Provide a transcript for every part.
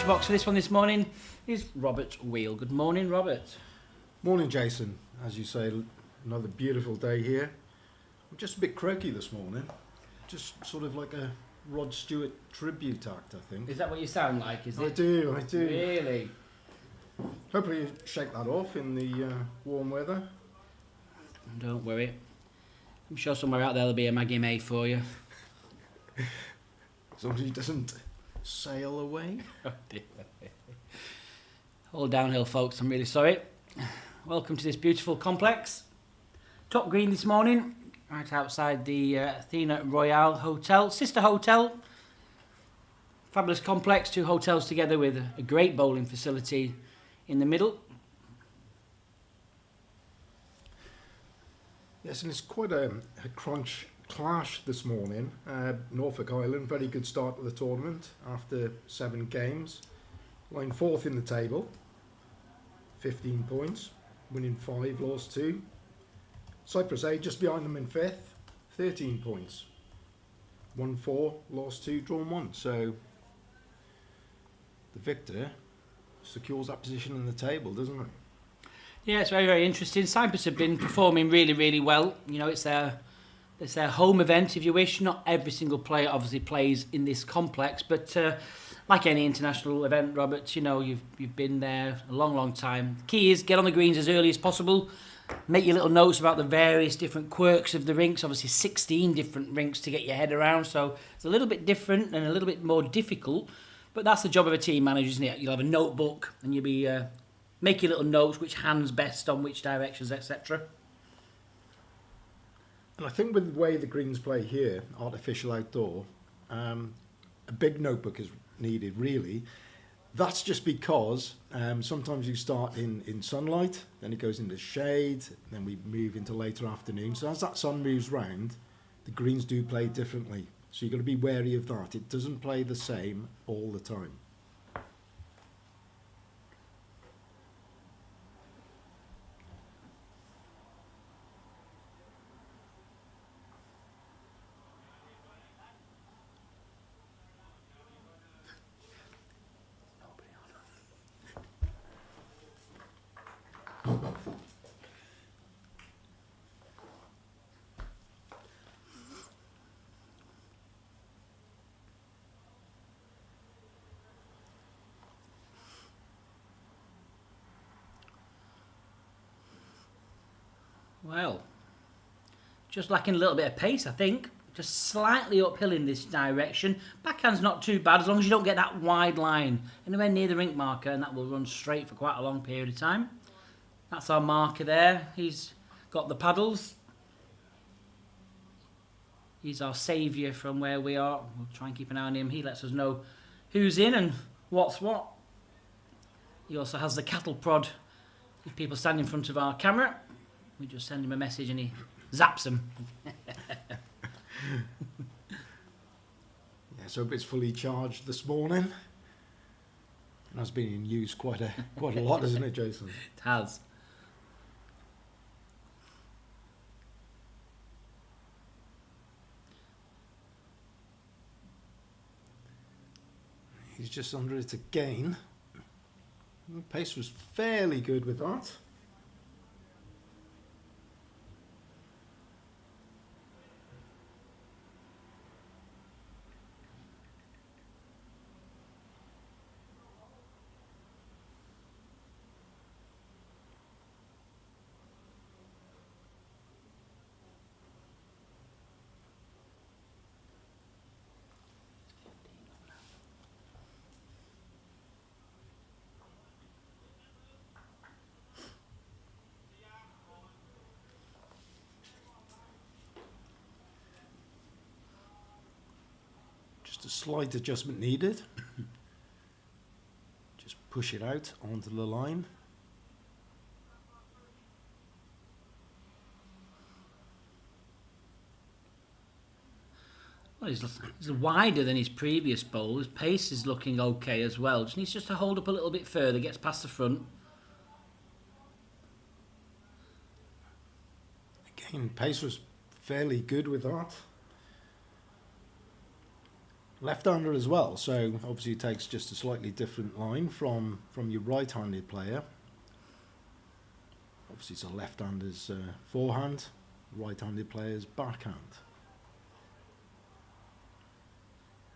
box for this one this morning is Robert Wheel. Good morning, Robert. Morning, Jason. As you say, another beautiful day here. I'm just a bit croaky this morning. Just sort of like a Rod Stewart tribute act, I think. Is that what you sound like, is it? I do. Really? Hopefully you shake that off in the warm weather. Don't worry. I'm sure somewhere out there there'll be a Maggie May for you. Somebody doesn't sail away. All downhill, folks. I'm really sorry. Welcome to this beautiful complex. Top green this morning, right outside the Athena Royale Hotel, sister hotel. Fabulous complex, 2 hotels together with a great bowling facility in the middle. Yes, and it's quite a clash this morning. Norfolk Island, very good start to the tournament after 7 games. Lying 4th in the table, 15 points, winning 5, lost 2. Cyprus A just behind them in 5th, 13 points. Won 4, lost 2, drawn 1. So the victor secures that position in the table, doesn't it? Yeah, it's very, very interesting. Cyprus have been performing really, really well. You know, it's their home event, if you wish. Not every single player obviously plays in this complex, but like any international event, Robert, you know, you've been there a long, long time. The key is get on the greens as early as possible. Make your little notes about the various different quirks of the rinks. Obviously, 16 different rinks to get your head around, so it's a little bit different and a little bit more difficult. But that's the job of a team manager, isn't it? You'll have a notebook and you'll be make your little notes, which hand's best on which directions, etc. And I think with the way the greens play here, artificial outdoor, a big notebook is needed, really. That's just because sometimes you start in sunlight, then it goes into shade, then we move into later afternoon. So as that sun moves round, the greens do play differently. So you've got to be wary of that. It doesn't play the same all the time. Well, just lacking a little bit of pace, I think. Just slightly uphill in this direction. Backhand's not too bad as long as you don't get that wide line anywhere near the rink marker, and that will run straight for quite a long period of time. That's our marker there. He's got the paddles. He's our saviour from where we are. We'll try and keep an eye on him. He lets us know who's in and what's what. He also has the cattle prod. If people stand in front of our camera, we just send him a message and he zaps them. Yeah, so it's fully charged this morning. And has been in use quite a lot, hasn't it, Jason? It has. He's just under it again. The pace was fairly good with that. Just a slight adjustment needed. Just push it out onto the line. Well, he's wider than his previous bowl. His pace is looking okay as well. Just needs to hold up a little bit further, gets past the front. Again, pace was fairly good with that. left-hander as well, so obviously it takes just a slightly different line from your right-handed player. Obviously it's a left-hander's forehand, right-handed player's backhand.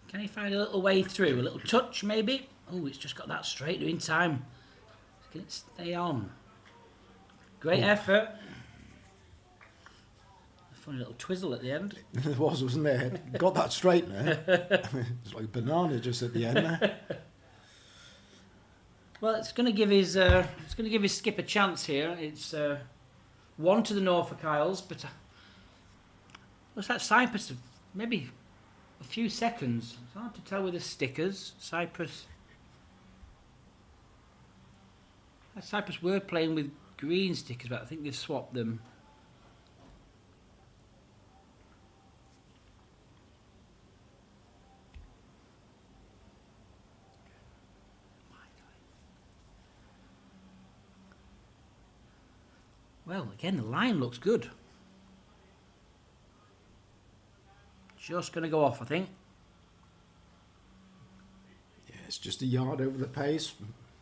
Can he find a little way through? A little touch, maybe? Oh, it's just got that straight in time. Can it stay on? Great effort. A funny little twizzle at the end. There wasn't there? Got that straight there. It's like a banana just at the end there. Well, it's going to give his skip a chance here. It's 1 to the Norfolk Isles, but looks like Cyprus maybe a few seconds. It's hard to tell with the stickers. Cyprus were playing with green stickers, but I think they've swapped them. Well, again, the line looks good. Just going to go off, I think. Yeah, it's just a yard over the pace,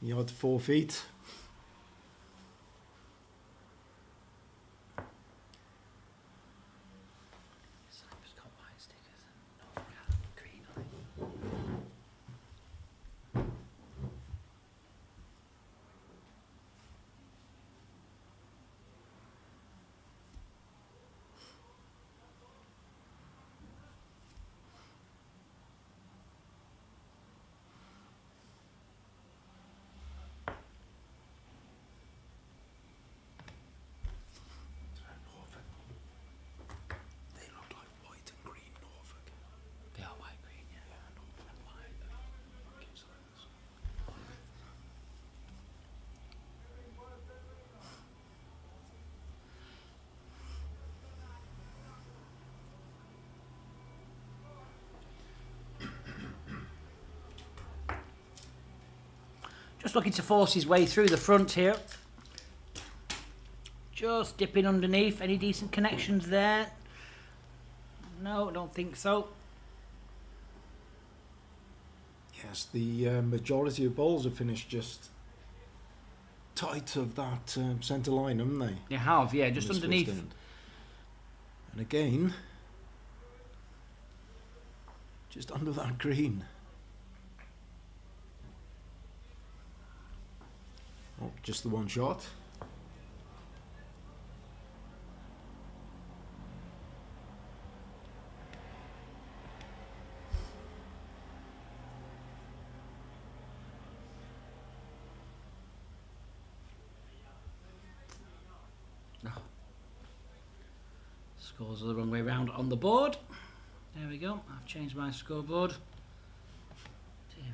yard to 4 feet. Cyprus got white stickers and Norfolk Island green on it. They look like white and green Norfolk. They are white green, yeah. Norfolk. Just looking to force his way through the front here. Just dipping underneath. Any decent connections there? No, I don't think so. Yes, the majority of balls have finished just tight of that centre line, haven't they? They have, yeah, just On this underneath. first end. And again, just under that green. Oh, just the one shot. No. Scores are the wrong way round on the board. There we go. I've changed my scoreboard. Dear me.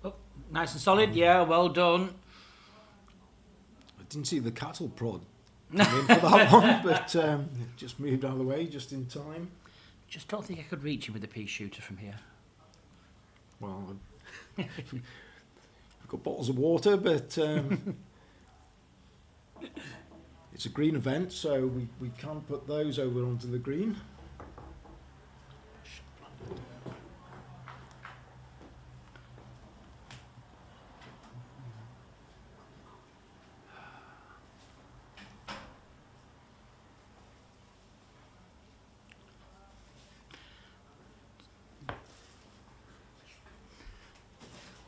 Oh, nice and solid. Yeah, well done. I didn't see the cattle prod come in for that one, but it just moved out of the way just in time. Just don't think I could reach him with a pea shooter from here. Well, I've got bottles of water, but it's a green event, so we can't put those over onto the green.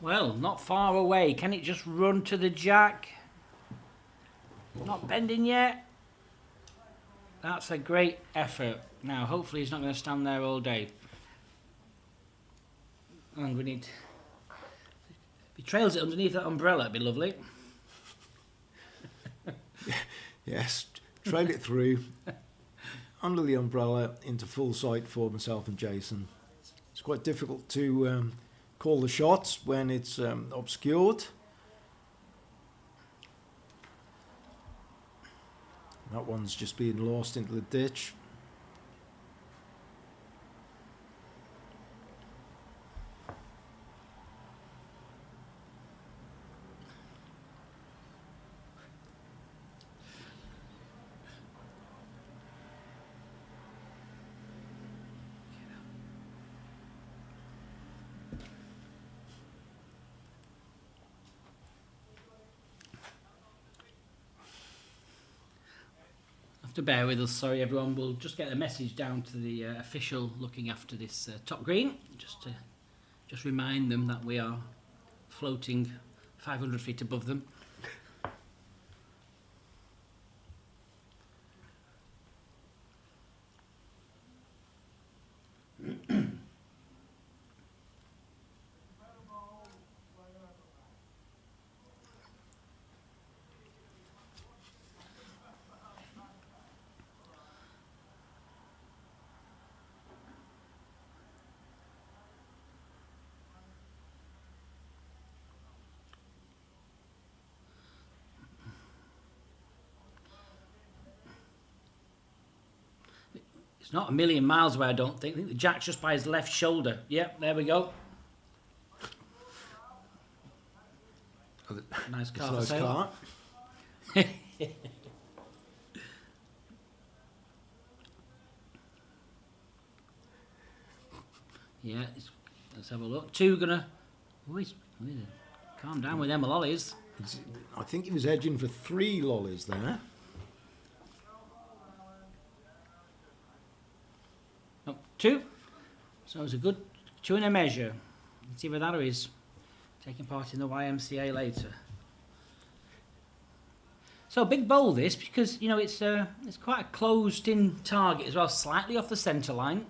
Well, not far away. Can it just run to the jack? Not bending yet. That's a great effort. Now, hopefully he's not going to stand there all day. And we need... If he trails it underneath that umbrella, it'd be lovely. Yes, trail it through, under the umbrella, into full sight for myself and Jason. It's quite difficult to call the shots when it's obscured. That one's just being lost into the ditch. To bear with us, sorry everyone. We'll just get a message down to the official looking after this top green, just to remind them that we are floating 500 feet above them. It's not a million miles away, I don't think. I think the jack's just by his left shoulder. Yep, there we go. Nice car for sale. Yeah, let's have a look. Two gonna... calm down with them lollies. I think he was edging for 3 lollies there. Oh, 2. So it's a good 2 in a measure. Let's see where that is. Taking part in the YMCA later. So big bowl this, because you know it's quite a closed-in target as well, slightly off the centre line.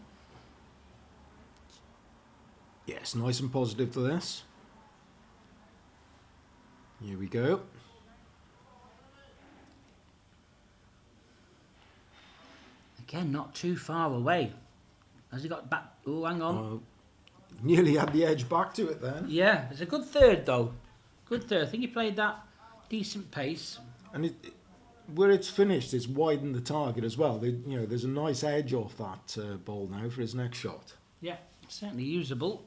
Yes, nice and positive to this. Here we go. Again, not too far away. Has he got back? Oh, hang on. Nearly had the edge back to it then. Yeah, it's a good third though. Good third. I think he played that decent pace. And where it's finished, it's widened the target as well. There's a nice edge off that ball now for his next shot. Yeah, certainly usable.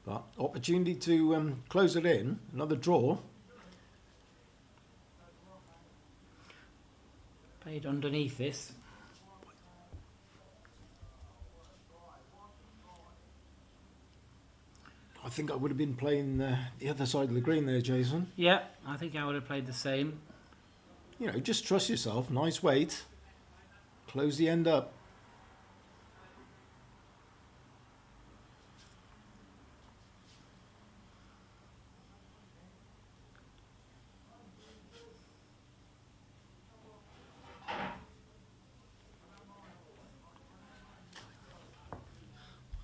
But opportunity to close it in. Another draw. Played underneath this. I think I would have been playing the other side of the green there, Jason. Yeah, I think I would have played the same. Just trust yourself. Nice weight. Close the end up.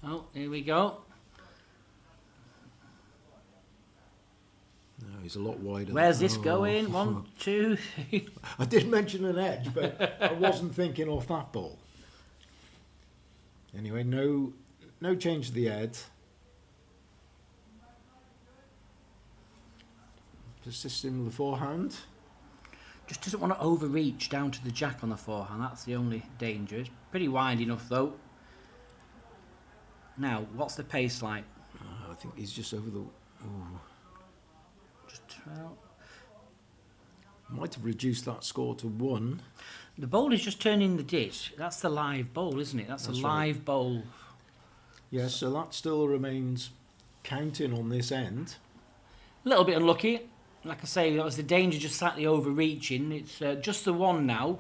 Oh, here we go. No, he's a lot wider. Where's this going? 1, 2, 3. I did mention an edge, but I wasn't thinking off that ball. Anyway, no change to the head. Persisting with the forehand. Just doesn't want to overreach down to the jack on the forehand. That's the only danger. It's pretty wide enough though. Now, what's the pace like? I think he's just over the... Oh. Just well, might have reduced that score to 1. the bowl is just turning the ditch. That's the live bowl, isn't it? That's a live right. bowl. Yes, so that still remains counting on this end. A little bit unlucky. Like I say, that was the danger, just slightly overreaching. It's just the 1 now.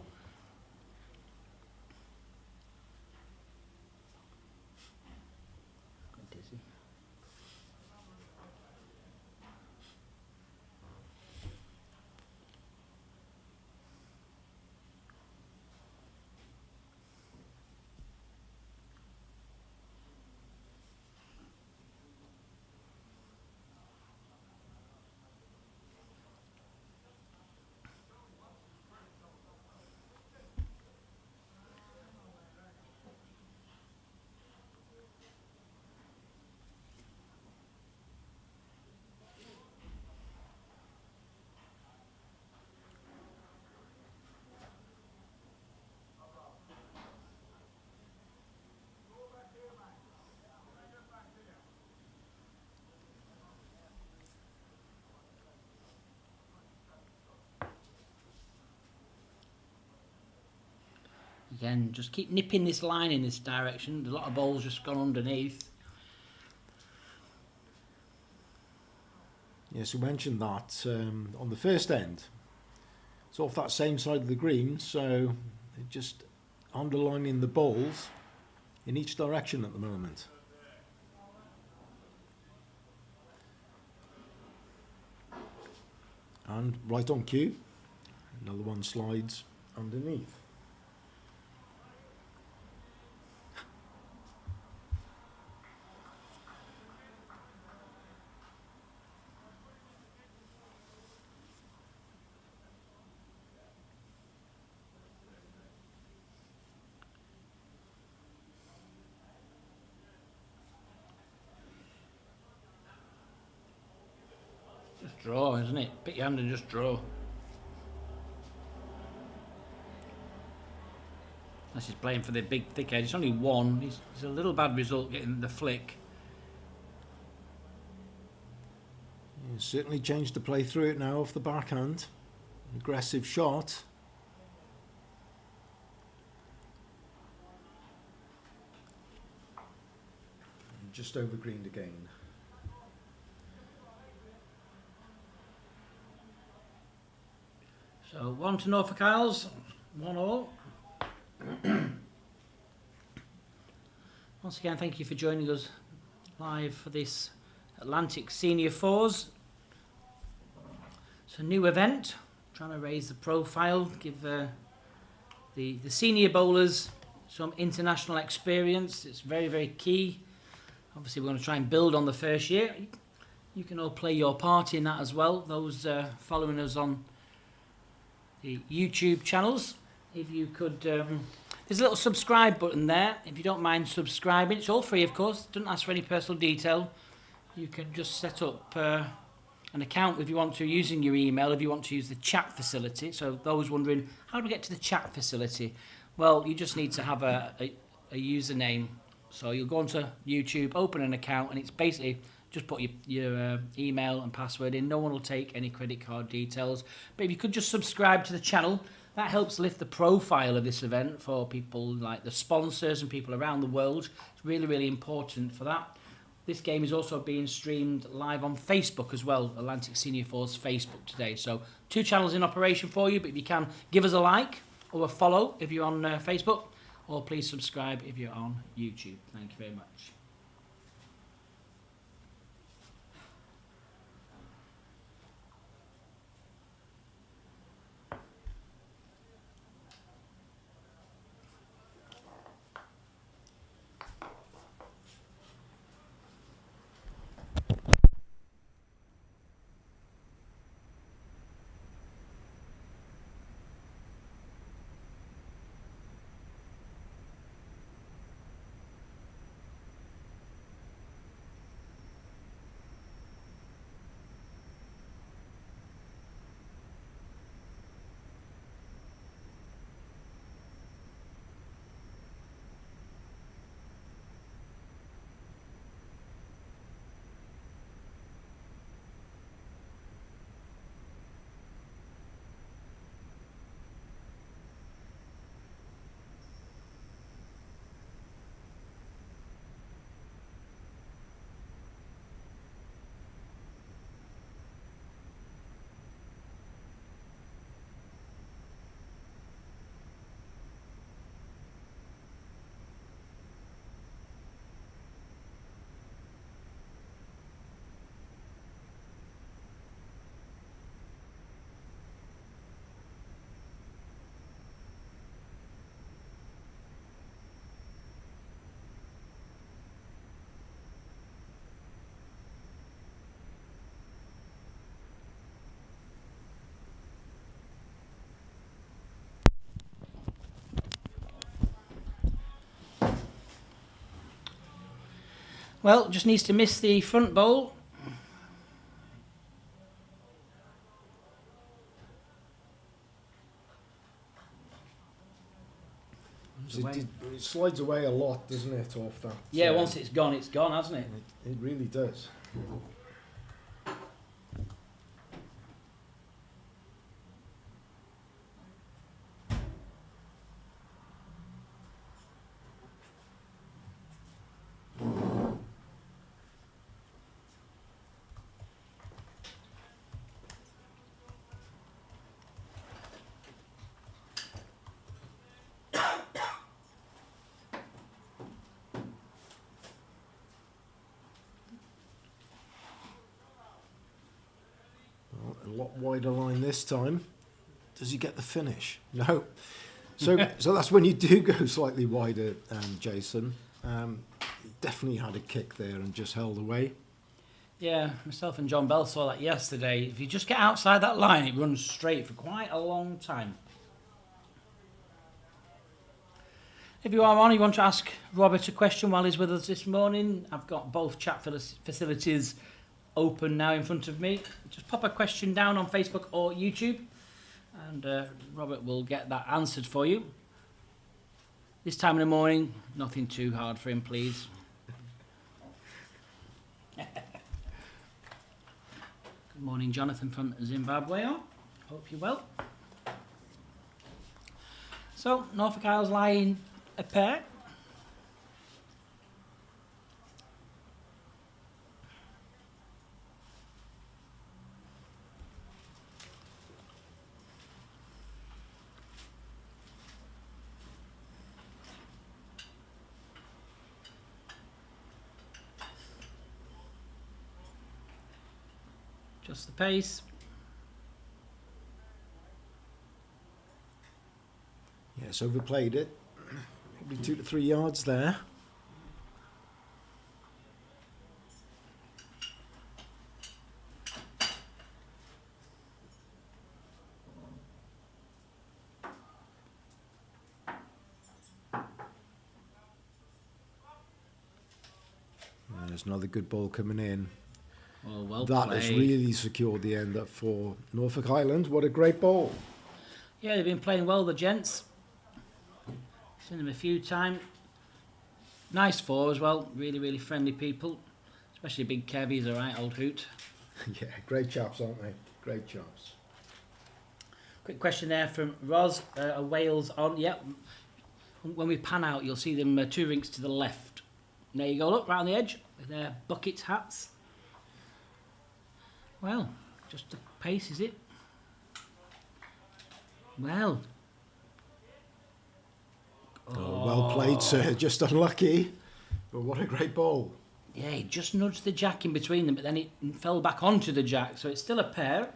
Again, just keep nipping this line in this direction. A lot of balls just gone underneath. Yes, we mentioned that on the first end. It's off that same side of the green, so they're just underlining the balls in each direction at the moment. And right on cue, another one slides underneath. Just draw, isn't it? Pick your hand and just draw. Unless he's playing for the big thick edge. It's only one. It's a little bad result getting the flick. He's certainly changed the play through it now off the backhand. Aggressive shot. And just over greened again. So 1-0 for Kyles. 1-1. Once again, thank you for joining us live for this Atlantic Senior Fours. It's a new event, trying to raise the profile, give the senior bowlers some international experience. It's very, very key. Obviously, we're going to try and build on the first year. You can all play your part in that as well. Those following us on the YouTube channels, if you could, there's a little subscribe button there. If you don't mind subscribing, it's all free, of course. Doesn't ask for any personal detail. You can just set up an account if you want to, using your email, if you want to use the chat facility. So those wondering, how do we get to the chat facility? Well, you just need to have a username. So you'll go onto YouTube, open an account, and it's basically just put your email and password in. No one will take any credit card details. But if you could just subscribe to the channel, that helps lift the profile of this event for people like the sponsors and people around the world. It's really, really important for that. This game is also being streamed live on Facebook as well, Atlantic Senior Fours Facebook today. So 2 channels in operation for you, but if you can, give us a like or a follow if you're on Facebook, or please subscribe if you're on YouTube. Thank you very much. Well, just needs to miss the front bowl. It slides away a lot, doesn't it, off that? Yeah, once it's gone, hasn't it? It really does. lot wider line this time. Does he get the finish? No. So that's when you do go slightly wider, Jason. Definitely had a kick there and just held away. Yeah, myself and John Bell saw that yesterday. If you just get outside that line, it runs straight for quite a long time. If you are on, you want to ask Robert a question while he's with us this morning, I've got both chat facilities open now in front of me. Just pop a question down on Facebook or YouTube, and Robert will get that answered for you. This time in the morning, nothing too hard for him, please. Good morning, Jonathan from Zimbabwe. Hope you're well. So, Norfolk Isles lying a pair. Just the pace. Yes, overplayed it. Probably 2 to 3 yards there. And there's another good ball coming in. Well that played. has really secured the end up for Norfolk Island. What a great ball. Yeah, they've been playing well, the gents. Seen them a few times. Nice four as well. Really, really friendly people. Especially Big Kev, he's a right old hoot. Yeah, great chaps, aren't they? Great chaps. Quick question there from Roz. Are Wales on? Yep. When we pan out, you'll see them 2 rinks to the left. And there you go, look, right on the edge with their bucket hats. Well, just the pace, is it? Well. Oh, well played, sir. Just unlucky. But what a great ball. Yeah, he just nudged the jack in between them, but then it fell back onto the jack, so it's still a pair.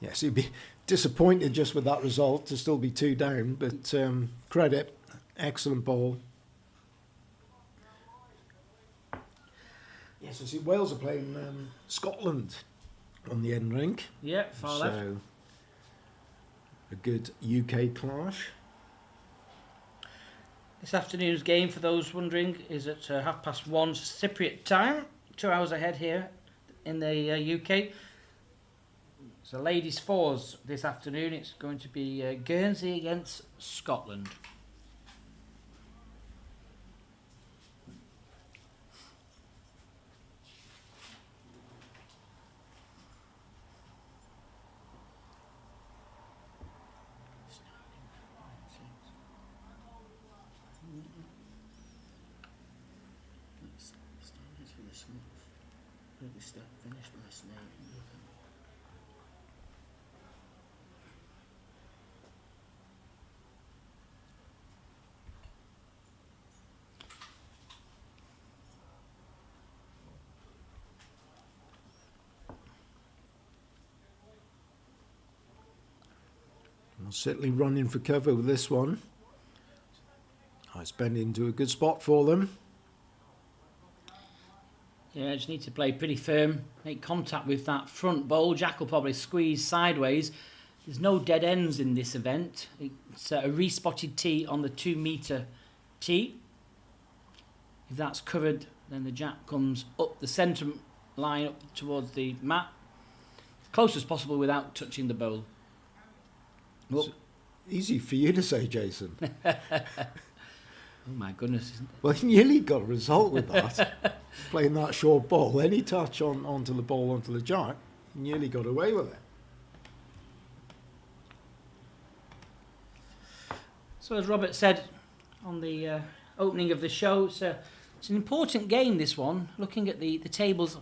Yes, he'd be disappointed just with that result to still be 2 down, but credit. Excellent ball. Yes, I see Wales are playing Scotland on the end rink. Yeah, far left. So, a good UK clash. This afternoon's game, for those wondering, is at 1:30 Cypriot time. 2 hours ahead here in the UK. So ladies fours this afternoon. It's going to be Guernsey against Scotland. Well, certainly running for cover with this one. It's been into a good spot for them. Yeah, just need to play pretty firm, make contact with that front bowl. Jack will probably squeeze sideways. There's no dead ends in this event. It's a respotted tee on the 2 metre tee. If that's covered, then the jack comes up the centre line up towards the mat, as close as possible without touching the bowl. It's easy for you to say, Jason. Oh my goodness. Well, you nearly got a result with that. Playing that short ball. Any touch onto the ball, onto the jack, you nearly got away with it. So as Robert said on the opening of the show, it's an important game, this one. Looking at the tables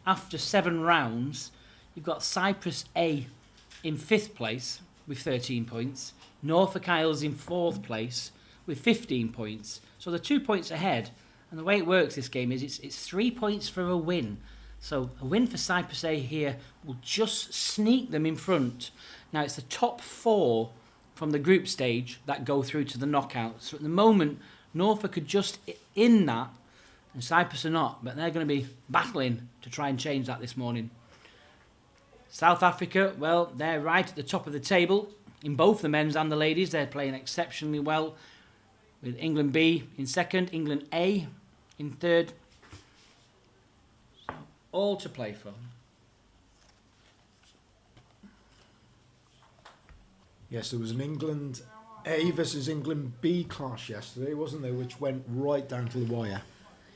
after 7 rounds, you've got Cyprus A in 5th place with 13 points, Norfolk Isles in 4th place with 15 points. So they're 2 points ahead. And the way it works this game is it's 3 points for a win. So a win for Cyprus A here will just sneak them in front. Now it's the top 4 from the group stage that go through to the knockouts. So at the moment, Norfolk are just in that, and Cyprus are not, but they're going to be battling to try and change that this morning. South Africa, well, they're right at the top of the table in both the men's and the ladies. They're playing exceptionally well, with England B in second, England A in third. So all to play for. Yes, there was an England A versus England B clash yesterday, wasn't there, which went right down to the wire.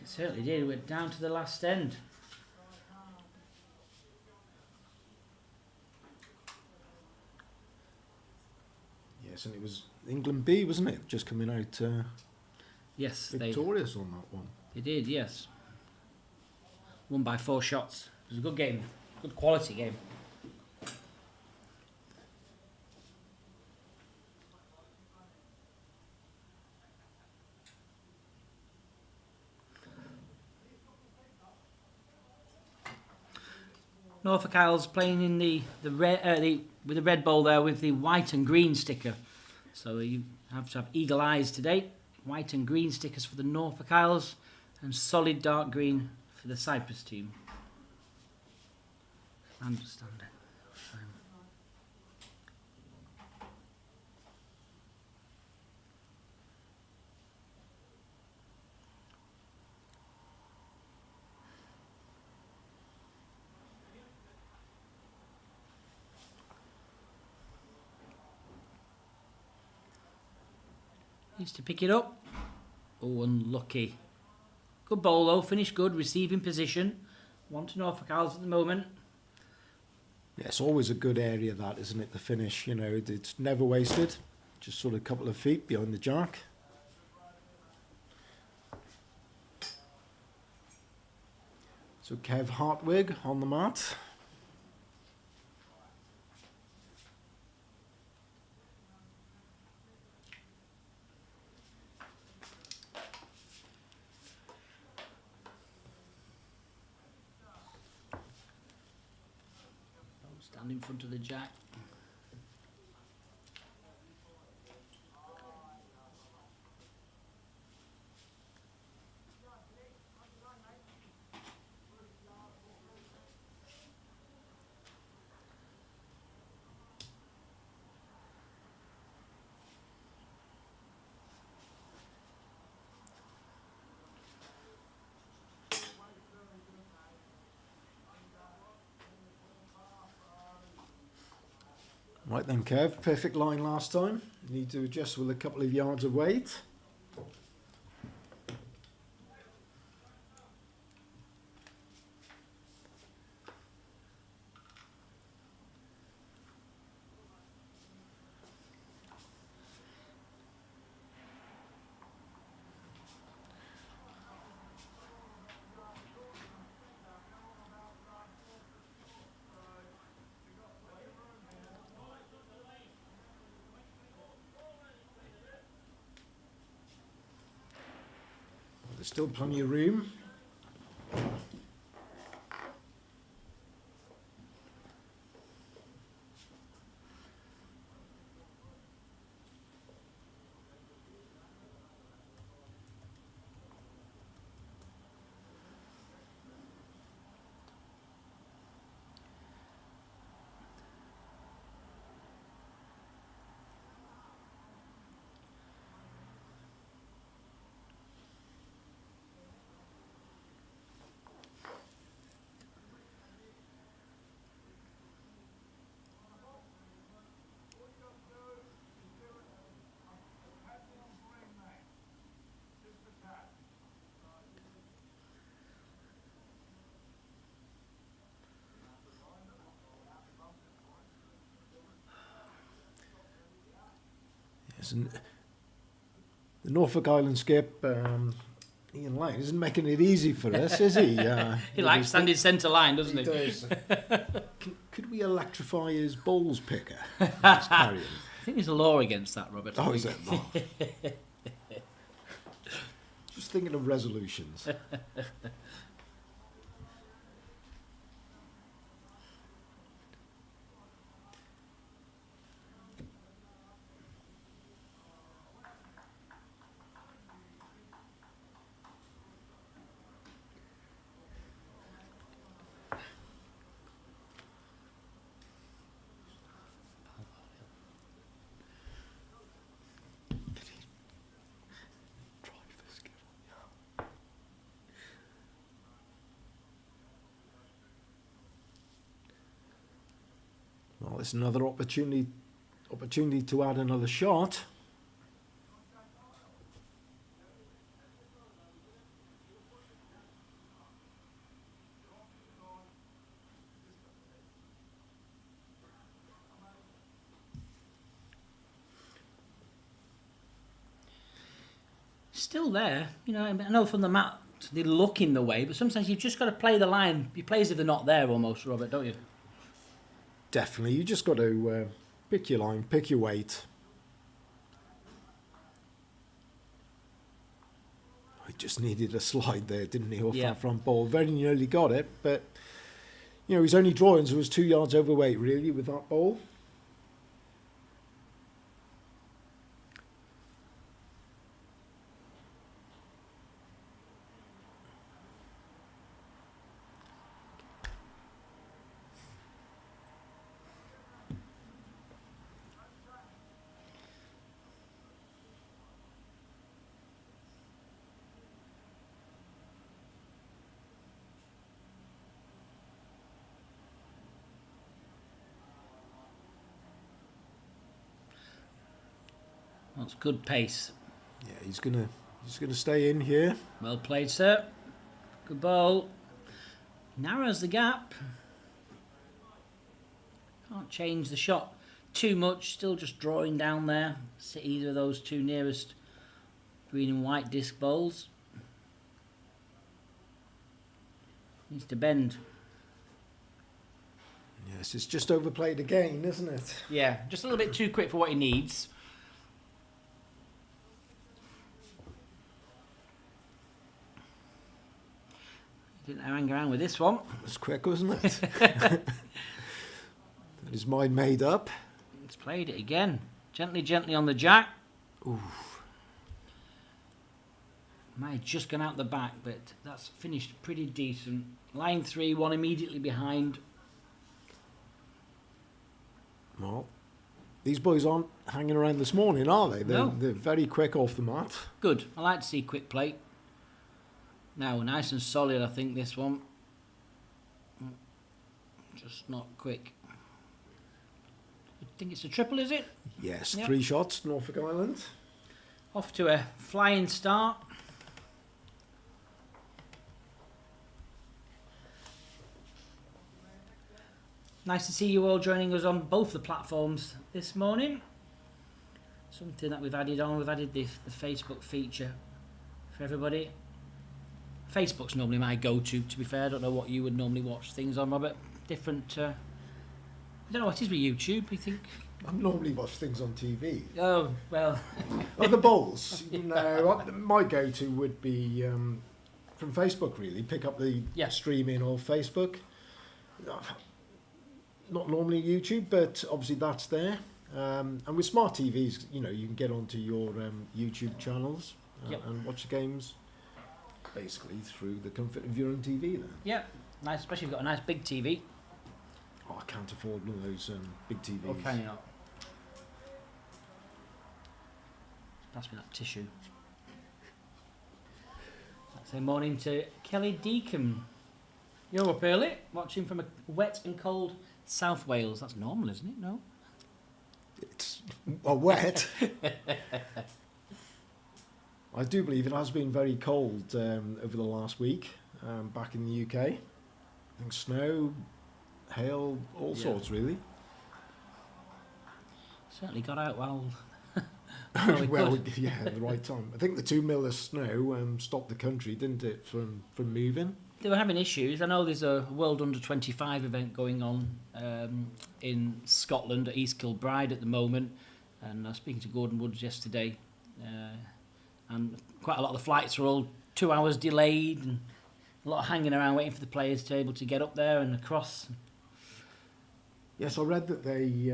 It certainly did. It went down to the last end. Yes, and it was England B, wasn't it? Just coming out Yes, victorious on that one. They did, yes. Won by 4 shots. It was a good game. Good quality game. Norfolk Isles playing in the red with the red ball there with the white and green sticker. So you have to have eagle eyes today. White and green stickers for the Norfolk Isles and solid dark green for the Cyprus team. I understand it. Needs to pick it up. Oh, unlucky. Good ball though, finished good, receiving position. 1 to Norfolk Isles at the moment. Yeah, it's always a good area that, isn't it, the finish, you know, it's never wasted. Just sort of a couple of feet behind the jack. So Kev Hartwig on the mat. Stand in front of the jack. Right then, Kev, perfect line last time. Need to adjust with a couple of yards of weight. There's still plenty of room. Yes, and the Norfolk Island skip, Ian Light, isn't making it easy for us, is he? He likes standing centre line, doesn't he? He does. Could we electrify his balls picker? His carrying? I think there's a law against that, Robert. Oh, is it? Oh. Just thinking of resolutions. it's another opportunity to add another shot. Still there, you know. I know from the mat they look in the way, but sometimes you've just got to play the line. You play as if they're not there, almost, Robert, don't you? Definitely, you just got to pick your line, pick your weight. He just needed a slide there, didn't he, off that front ball? Very nearly got it, but you know his only drawings was 2 yards overweight, really, with that ball. That's good pace. Yeah, he's gonna stay in here. Well played, sir. Good ball. Narrows the gap. Can't change the shot too much. Still just drawing down there. Sit either of those two nearest green and white disc balls. Needs to bend. Yes, it's just overplayed again, isn't it? Yeah, just a little bit too quick for what he needs. Didn't hang around with this one. It was quick, wasn't it? That his mind made up. He's played it again. Gently, gently on the jack. Oof. Might have just gone out the back, but that's finished pretty decent. Line 3, one immediately behind. Well, these boys aren't hanging around this morning, are they? They're No. very quick off the mat. Good. I like to see quick play. Now, nice and solid, I think, this one. Just not quick. I think it's a triple, is it? Yes, Yep. 3 shots, Norfolk Island. Off to a flying start. Nice to see you all joining us on both the platforms this morning. Something that we've added on. We've added the Facebook feature for everybody. Facebook's normally my go-to be fair. I don't know what you would normally watch things on, Robert. Different... I don't know what it is with YouTube, you think? I normally watch things on TV. Oh, well... Other bowls? No, my go-to would be from Facebook, really. Pick up the streaming or Facebook. Not normally YouTube, but obviously that's there. And with smart TVs, you know, you can get onto your YouTube channels and watch the games basically through the comfort of your own TV then. Yeah, nice, especially if you've got a nice big TV. Oh, I can't afford one of those big TVs. Or can you not? Pass me that tissue. Say morning to Kelly Deacon. You're up early, watching from a wet and cold South Wales. That's normal, isn't it? No? It's wet. I do believe it has been very cold over the last week back in the UK. I think snow, hail, all sorts really. Certainly got out well. Well, yeah, at the right time. I think the 2 mil of snow stopped the country, didn't it, from moving? They were having issues. I know there's a World Under 25 event going on in Scotland at East Kilbride at the moment, and I was speaking to Gordon Woods yesterday, and quite a lot of the flights were all 2 hours delayed, and a lot of hanging around waiting for the players to be able to get up there and across. Yes, I read that they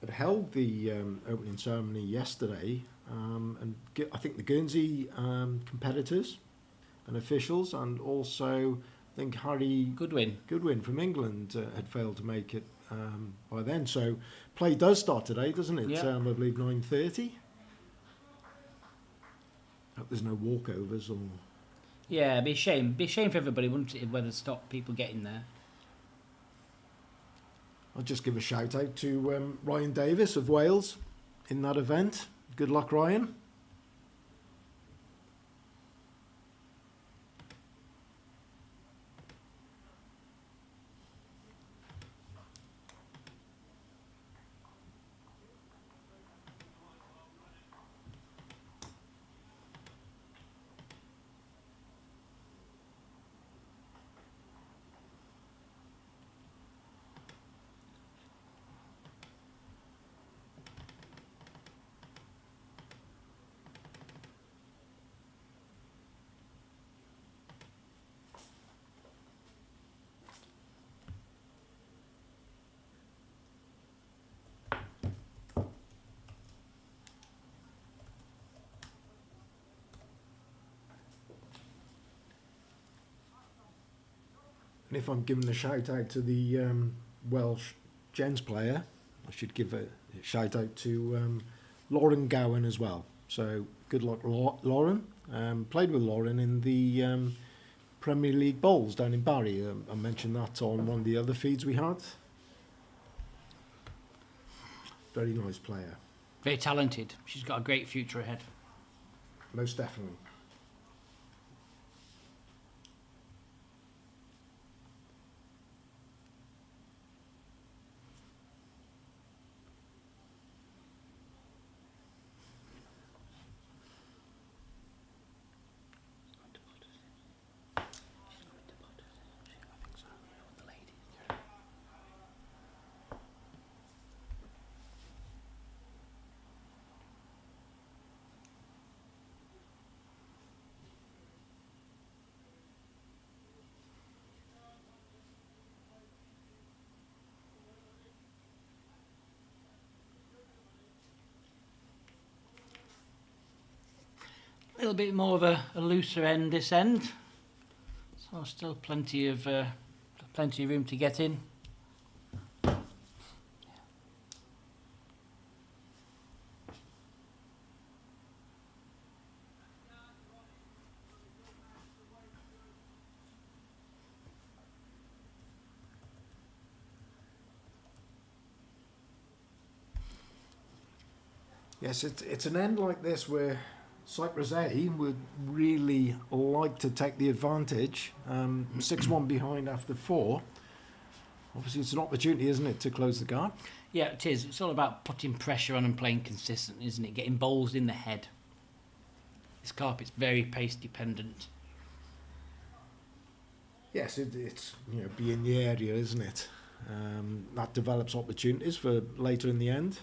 had held the opening ceremony yesterday, and I think the Guernsey competitors and officials, and also I think Harry Goodwin from England had failed to make it by then. So play does start today, doesn't it? Yeah. I believe 9:30. Hope there's no walkovers or... Yeah, it'd be a shame. Be a shame for everybody, wouldn't it, whether to stop people getting there. I'll just give a shout out to Ryan Davis of Wales in that event. Good luck, Ryan. And if I'm giving a shout out to the Welsh gents player, I should give a shout out to Lauren Gowan as well. So good luck, Lauren. Played with Lauren in the Premier League Bowls down in Barry. I mentioned that on one of the other feeds we had. Very nice player. Very talented. She's got a great future ahead. Most definitely. A little bit more of a looser end this end, so still plenty of room to get in. Yes, it's an end like this where Cyprus A would really like to take the advantage. 6-1 behind after 4. Obviously, it's an opportunity, isn't it, to close the gap? Yeah, it is. It's all about putting pressure on and playing consistent, isn't it? Getting bowls in the head. This carpet's very pace dependent. Yes, it's be in the area, isn't it? That develops opportunities for later in the end.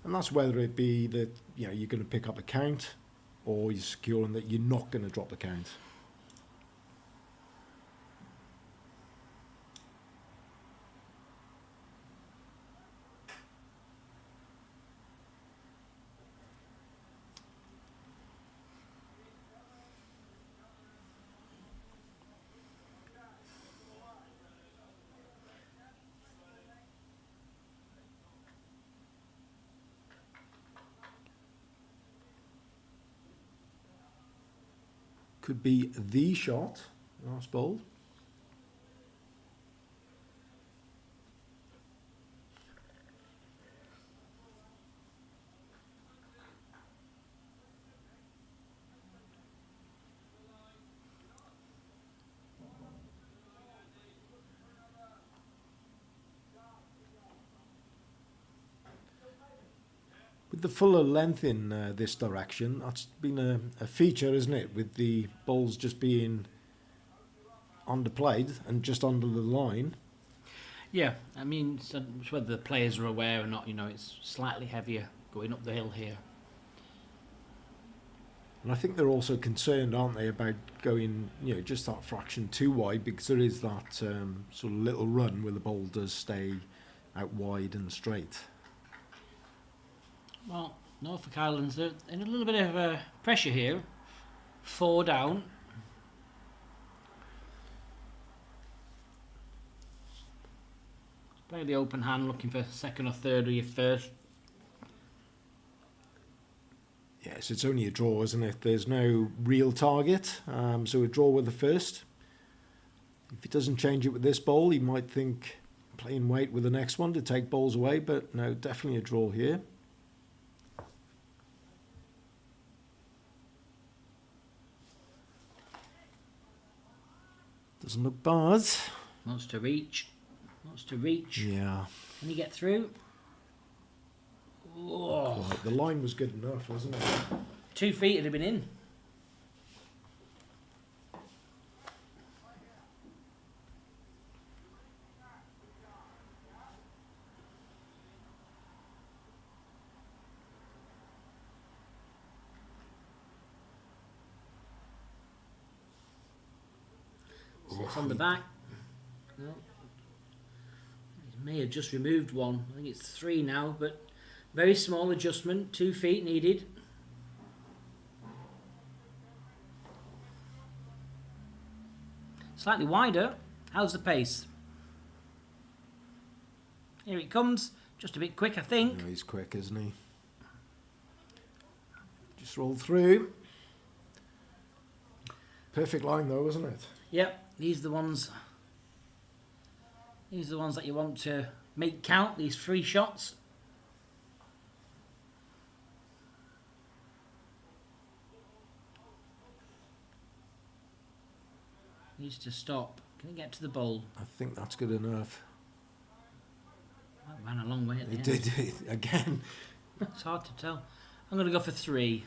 And that's whether it be that you're going to pick up a count, or you're securing that you're not going to drop the count. Could be the shot, last ball. With the fuller length in this direction, that's been a feature, isn't it? With the balls just being underplayed and just under the line. Yeah, I mean, it's whether the players are aware or not, it's slightly heavier going up the hill here. And I think they're also concerned, aren't they, about going, just that fraction too wide, because there is that sort of little run where the ball does stay out wide and straight. Well, Norfolk Islands are in a little bit of pressure here. 4 down. Play the open hand, looking for second or third or your first. Yes, it's only a draw, isn't it? There's no real target, so a draw with the first. If he doesn't change it with this bowl, he might think playing weight with the next one to take balls away, but no, definitely a draw here. Doesn't look bad. Wants to reach. Wants to reach. Yeah. Can he get through? Oh. Quite. The line was good enough, wasn't it? 2 feet would have been in. Sits on the back. No. He may have just removed one. I think it's 3 now, but very small adjustment. 2 feet needed. Slightly wider. How's the pace? Here it comes. Just a bit quick, I think. No, he's quick, isn't he? Just rolled through. Perfect line though, wasn't it? Yep, these are the ones. These are the ones that you want to make count. These 3 shots. Needs to stop. Can it get to the bowl? I think that's good enough. That ran a long way at the It end. did again. It's hard to tell. I'm going to go for 3.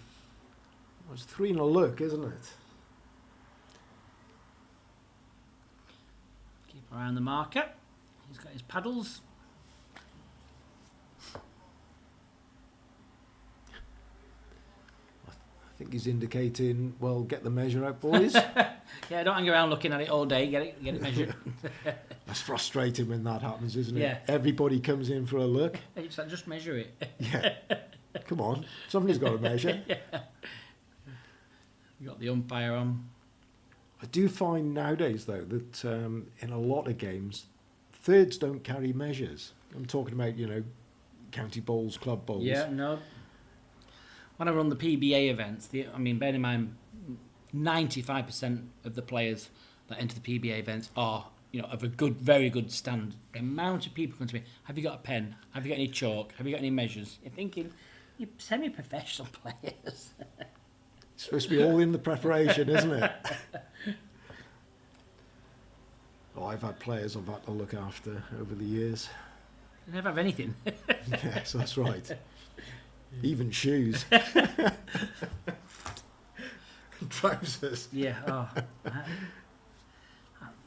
It's 3 and a look, isn't it? Keep around the marker. He's got his paddles. I think he's indicating, well, get the measure out, boys. Yeah, don't hang around looking at it all day. Get it measured. That's frustrating when that happens, isn't it? Yeah. Everybody comes in for a look. It's like, just measure it. Yeah. Come on, somebody's got to measure. Yeah. You got the umpire on. I do find nowadays, though, that in a lot of games, thirds don't carry measures. I'm talking about, county bowls, club bowls. Yeah, no. When I run the PBA events, bear in mind, 95% of the players that enter the PBA events are, of a good, very good standard. The amount of people come to me, have you got a pen? Have you got any chalk? Have you got any measures? You're thinking, you're semi-professional players. It's supposed to be all in the preparation, isn't it? Oh, I've had players I've had to look after over the years. You never have anything. Yes, that's right. Even shoes. Trousers. Yeah. Oh,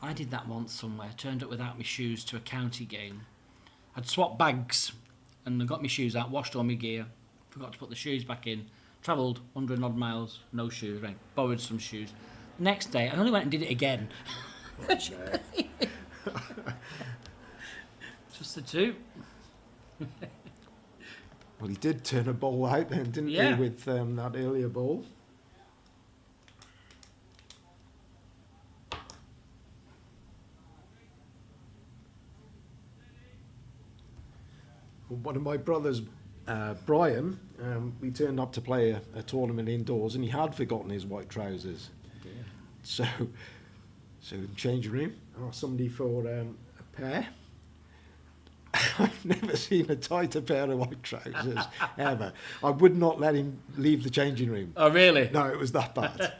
I did that once somewhere. Turned up without my shoes to a county game. I'd swapped bags and I got my shoes out, washed all my gear, forgot to put the shoes back in. Travelled 100 odd miles, no shoes, right? Borrowed some shoes. Next day, I only went and did it again. Just the 2. Well, he did turn a ball out then, didn't he, with that earlier ball? Well, one of my brothers, Brian, we turned up to play a tournament indoors, and he had forgotten his white trousers. Yeah. So in the changing room, I asked somebody for a pair. I've never seen a tighter pair of white trousers ever. I would not let him leave the changing room. Oh, really? No, it was that bad.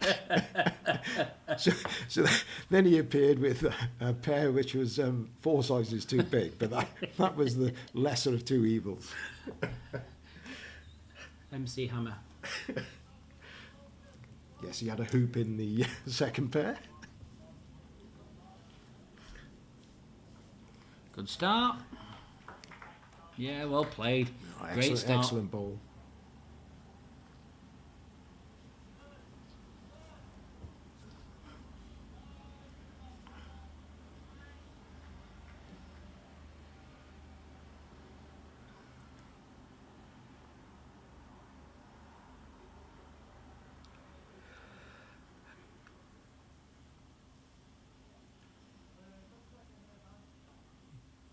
so then he appeared with a pair which was 4 sizes too big, but that was the lesser of 2 evils. MC Hammer. Yes, he had a hoop in the second pair. Good start. Yeah, well played. Oh, Great start. Excellent ball.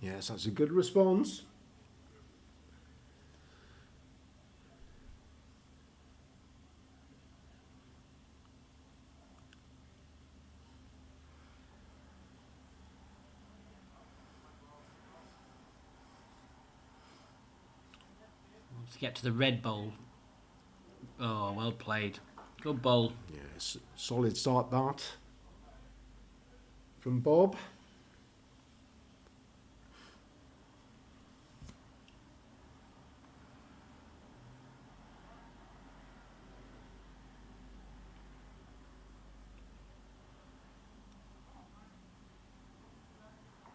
Yes, that's a good response. to get to the red bowl. Oh, well played. Good bowl. Yes, solid start that from Bob.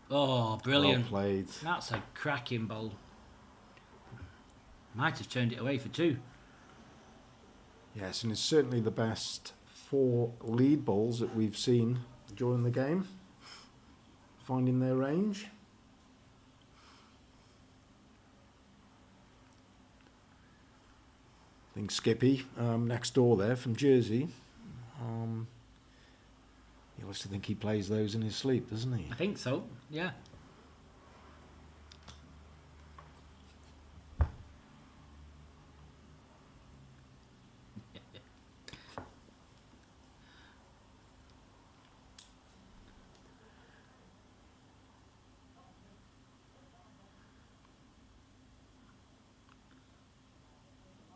Oh, brilliant. Well played. That's a cracking bowl. Might have turned it away for 2. Yes, and it's certainly the best 4 lead balls that we've seen during the game, finding their range. I think Skippy, next door there from Jersey, he likes to think he plays those in his sleep, doesn't he? I think so, yeah.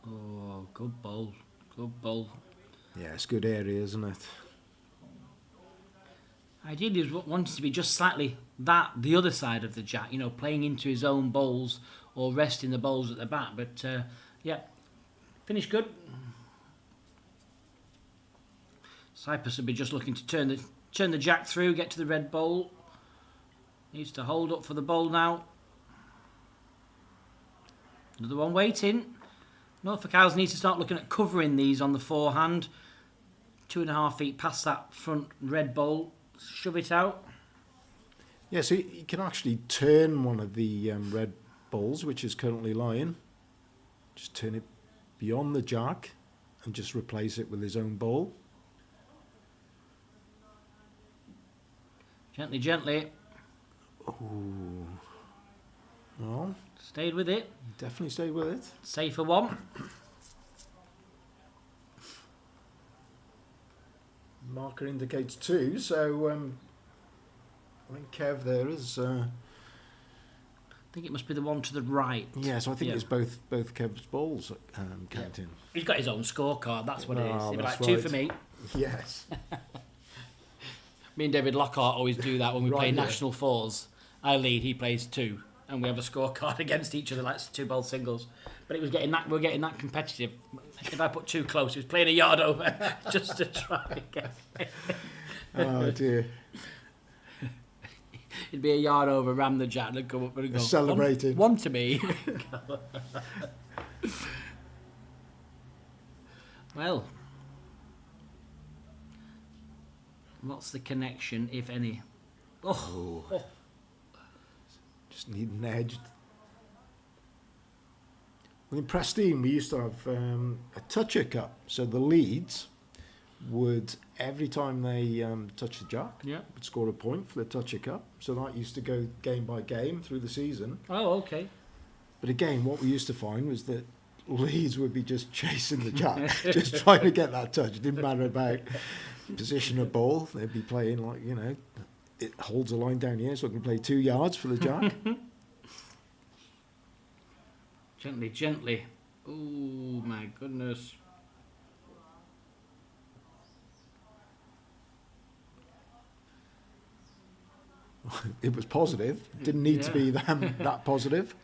Oh, good bowl. Good bowl. Yeah, it's good area, isn't it? Ideally, he wanted to be just slightly the other side of the jack, you know, playing into his own bowls or resting the bowls at the back. But, yeah, finished good. Cyprus will be just looking to turn the jack through, get to the red bowl. Needs to hold up for the bowl now. Another one waiting. Norfolk Isles needs to start looking at covering these on the forehand. 2.5 feet past that front red bowl. Shove it out. Yeah, so you can actually turn one of the red balls, which is currently lying. Just turn it beyond the jack and just replace it with his own ball. Gently, gently. Ooh. Well, Stayed with it. definitely stay with it. Safer one. Marker indicates 2, so I think Kev there is. I think it must be the one to the right. Yeah, so I think Yeah. it's both Kev's balls counting. He's got his own scorecard, that's what it is. Oh, He'd be like, that's 2 right. for me. Yes. Me and David Lockhart always do that when we Right, play yeah. national fours. I lead, he plays 2. And we have a scorecard against each other, like 2 ball singles. But it was we're getting that competitive. If I put 2 close, he was playing a yard over just to try and get. Oh dear. It'd be a yard over, ram the jack, and come up and go. Celebrating. One to me. Well, what's the connection, if any? Oh. Just need an edge. Well, in Prestine, we used to have a toucher cup. So the leads would, every time they touch the jack, Yeah. would score a point for the toucher cup. So that used to go game by game through the season. Oh, okay. But again, what we used to find was that leads would be just chasing the jack, just trying to get that touch. It didn't matter about position of ball. They'd be playing like, you know, it holds a line down here so I can play 2 yards for the jack. Gently, gently. Oh, my goodness. It was positive. Didn't need to be that positive.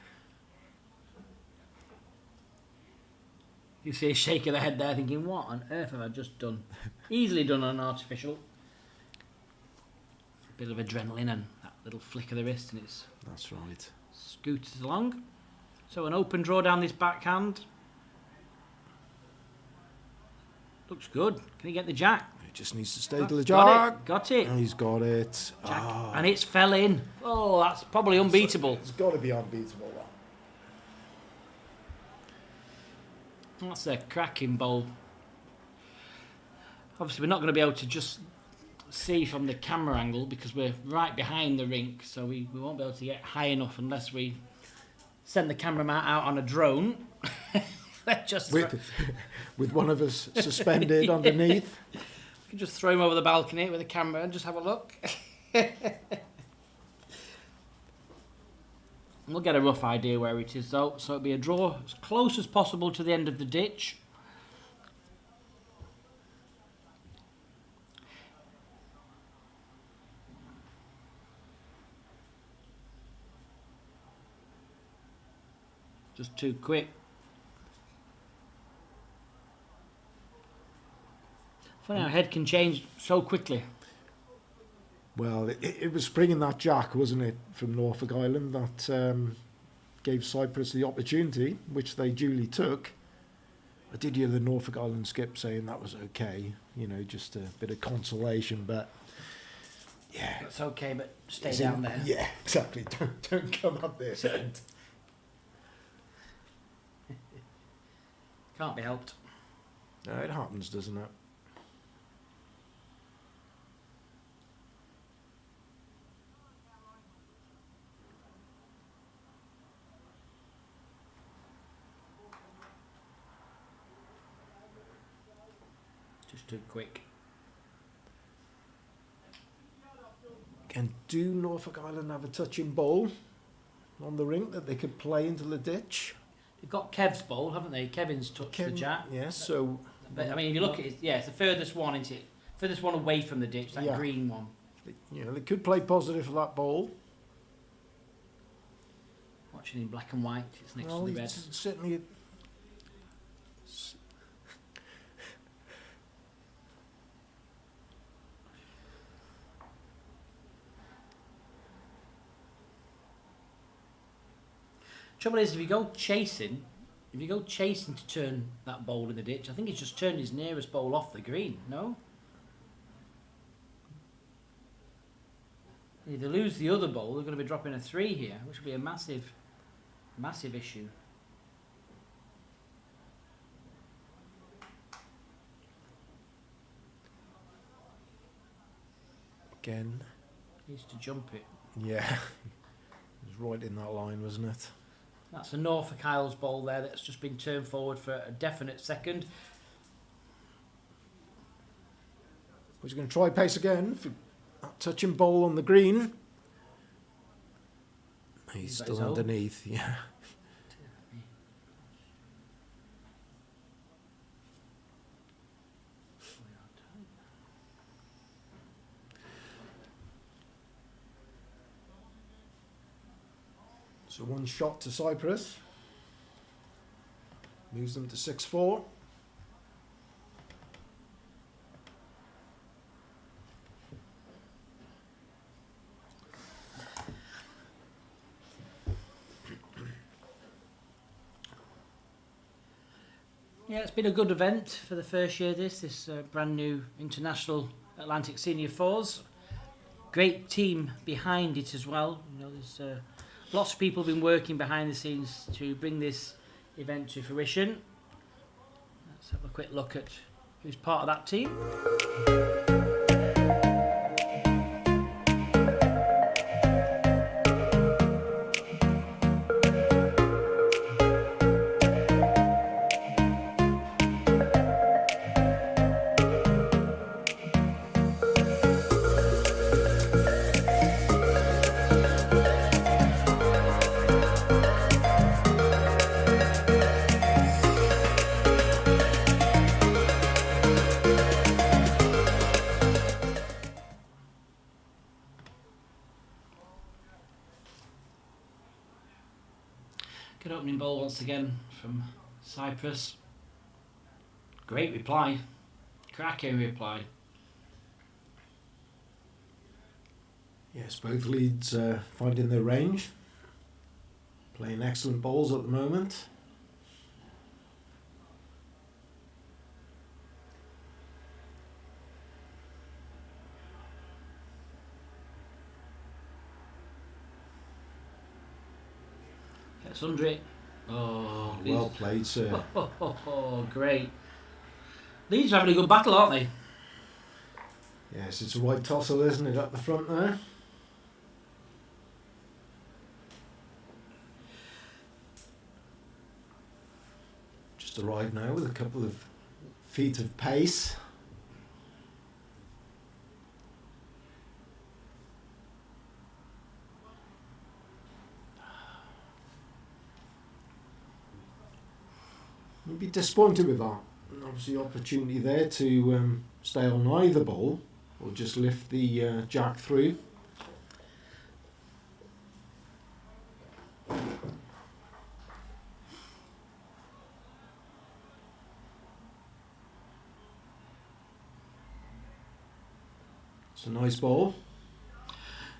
You see a shake of the head there thinking, what on earth have I just done? Easily done on an artificial. A bit of adrenaline and that little flick of the wrist and it's That's right. scooted along. So an open draw down this backhand. Looks good. Can he get the jack? He just needs to stay to the Got jack. it. Got it. Oh, he's got it. Jack. Oh, And it's fell in. Oh, that's probably unbeatable. it's got to be unbeatable. That. That's a cracking bowl. Obviously, we're not going to be able to just see from the camera angle because we're right behind the rink, so we won't be able to get high enough unless we send the cameraman out on a drone. Just With one of us suspended underneath. we can just throw him over the balcony with a camera and just have a look. We'll get a rough idea where it is though, so it'll be a draw as close as possible to the end of the ditch. Just too quick. Funny how head can change so quickly. Well, it was springing that jack, wasn't it, from Norfolk Island that gave Cyprus the opportunity, which they duly took. I did hear the Norfolk Island skip saying that was okay, you know, just a bit of consolation, but yeah. It's okay, but stay down there. Yeah, exactly. Don't come up this end. Can't be helped. No, it happens, doesn't it? Just too quick. And do Norfolk Island have a touching ball on the rink that they could play into the ditch? They've got Kev's bowl, haven't they? Kevin's touched the jack. Yes, so... But, I mean, if you look at it, yeah, it's the furthest one, isn't it? Furthest one away from the ditch, that Yeah. green one. You know, they could play positive for that ball. Watching in black and white, it's next Well, to the red. it's certainly... Trouble is, if you go chasing to turn that bowl in the ditch, I think he's just turned his nearest bowl off the green, no? If they lose the other bowl, they're going to be dropping a 3 here, which will be a massive, massive issue. Again. Needs to jump it. Yeah. It was right in that line, wasn't it? That's a Norfolk Isles bowl there that's just been turned forward for a definite second. He's going to try pace again for that touching bowl on the green. He's still underneath, yeah. So one shot to Cyprus. Moves them to 6-4. Yeah, it's been a good event for the first year. This brand new International Atlantic Senior Fours. Great team behind it as well. You know, there's lots of people have been working behind the scenes to bring this event to fruition. Let's have a quick look at who's part of that team. Good opening ball once again from Cyprus. Great reply. Cracking reply. Yes, both leads finding their range. Playing excellent balls at the moment. Gets under it. Oh, Well played, sir. Great. Leeds are having a good battle, aren't they? Yes, it's a right tussle, isn't it, up the front there? Just arrived now with a couple of feet of pace. You'd be disappointed with that. And obviously, opportunity there to stay on either ball or just lift the jack through. It's a nice ball.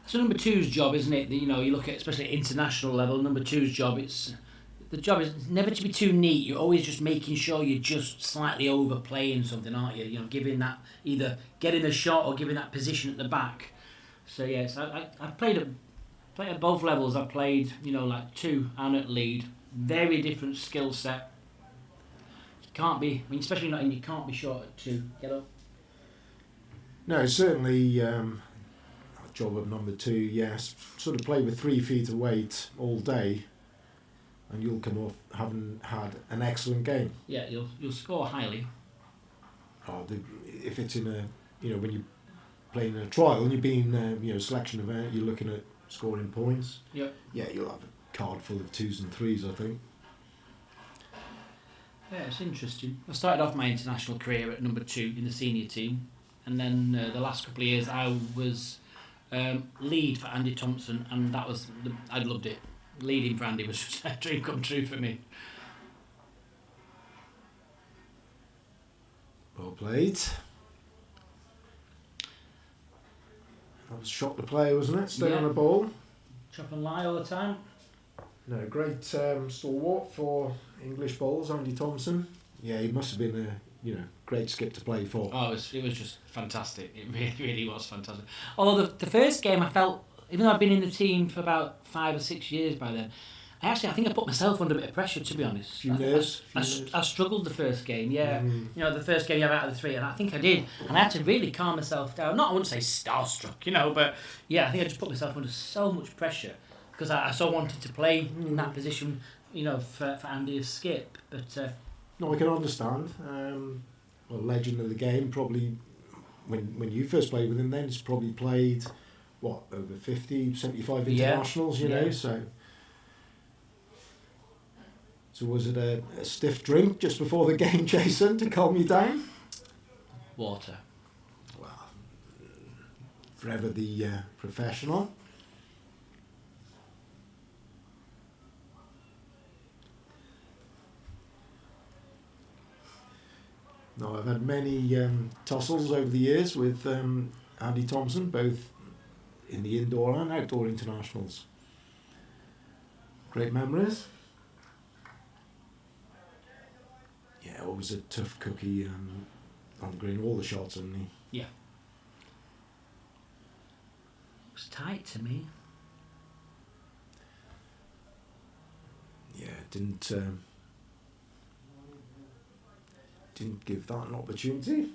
It's a number two's job, isn't it? You know, you look at, especially at international level, number two's job. The job is never to be too neat. You're always just making sure you're just slightly overplaying something, aren't you? You know, giving that, either getting a shot or giving that position at the back. So yes, I've played at both levels. I've played, you know, like two and at lead. Very different skill set. You can't be, I mean, especially not in, you can't be short at two. Get up. No, certainly job of number two, yes. Sort of play with 3 feet of weight all day and you'll come off having had an excellent game. Yeah, you'll score highly. If it's in a, you know, when you're playing a trial and you're being, you know, selection event, you're looking at scoring points. Yep. Yeah, you'll have a card full of 2s and 3s, I think. Yeah, it's interesting. I started off my international career at number 2 in the senior team, and then the last couple of years I was lead for Andy Thompson, and that was I loved it. Leading for Andy was just a dream come true for me. Well played. That was shot to play, wasn't it? Stay on the ball. Chop and lie all the time. No, great stalwart for English bowls, Andy Thompson. Yeah, he must have been a great skip to play for. Oh, it was just fantastic. It really, really was fantastic. Although the first game I felt, even though I've been in the team for about 5 or 6 years by then, I think I put myself under a bit of pressure, to be honest. I struggled the first game, yeah. You know, the first game you have out of the 3, and I think I did. And I had to really calm myself down. I wouldn't say starstruck, you know, but yeah, I think I just put myself under so much pressure because I so wanted to play in that position, you know, for Andy as skip. But no, I can understand. Well, legend of the game, probably when you first played with him then, he's probably played, what, over 50, 75 internationals, you know, so was it a stiff drink just before the game, Jason, to calm you down? Water. Well, forever the professional. No, I've had many tussles over the years with Andy Thompson, both in the indoor and outdoor internationals. Great memories. Yeah, always a tough cookie on the green, all the shots, hasn't he? Yeah. It was tight to me. Yeah, didn't give that an opportunity.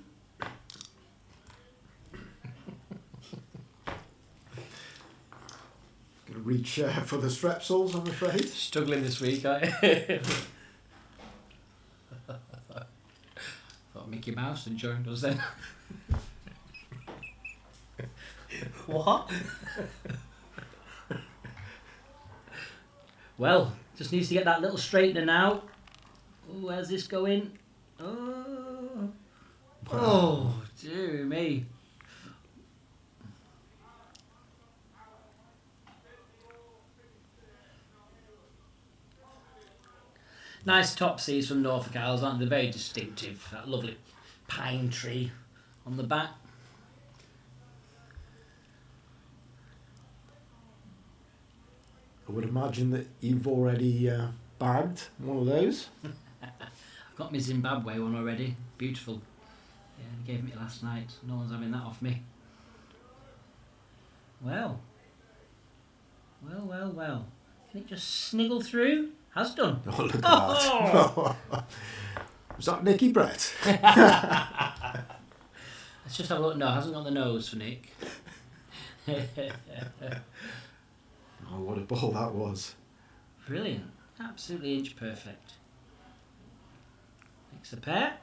Gonna reach for the strepsils, I'm afraid. Struggling this week, I thought Mickey Mouse had joined us then. What? Well, just needs to get that little straightener now. Oh, where's this going? Oh, dear me. Nice topsies from Norfolk Isles, aren't they? Very distinctive. That lovely pine tree on the back. I would imagine that you've already bagged one of those. I've got my Zimbabwe one already. Beautiful. Yeah, they gave me it last night. No one's having that off me. Well. Can it just sniggle through? Has done. Oh, look at that. Was that Nicky Brett? Let's just have a look. No, it hasn't got the nose for Nick. Oh, what a ball that was. Brilliant. Absolutely inch perfect. Makes a pair.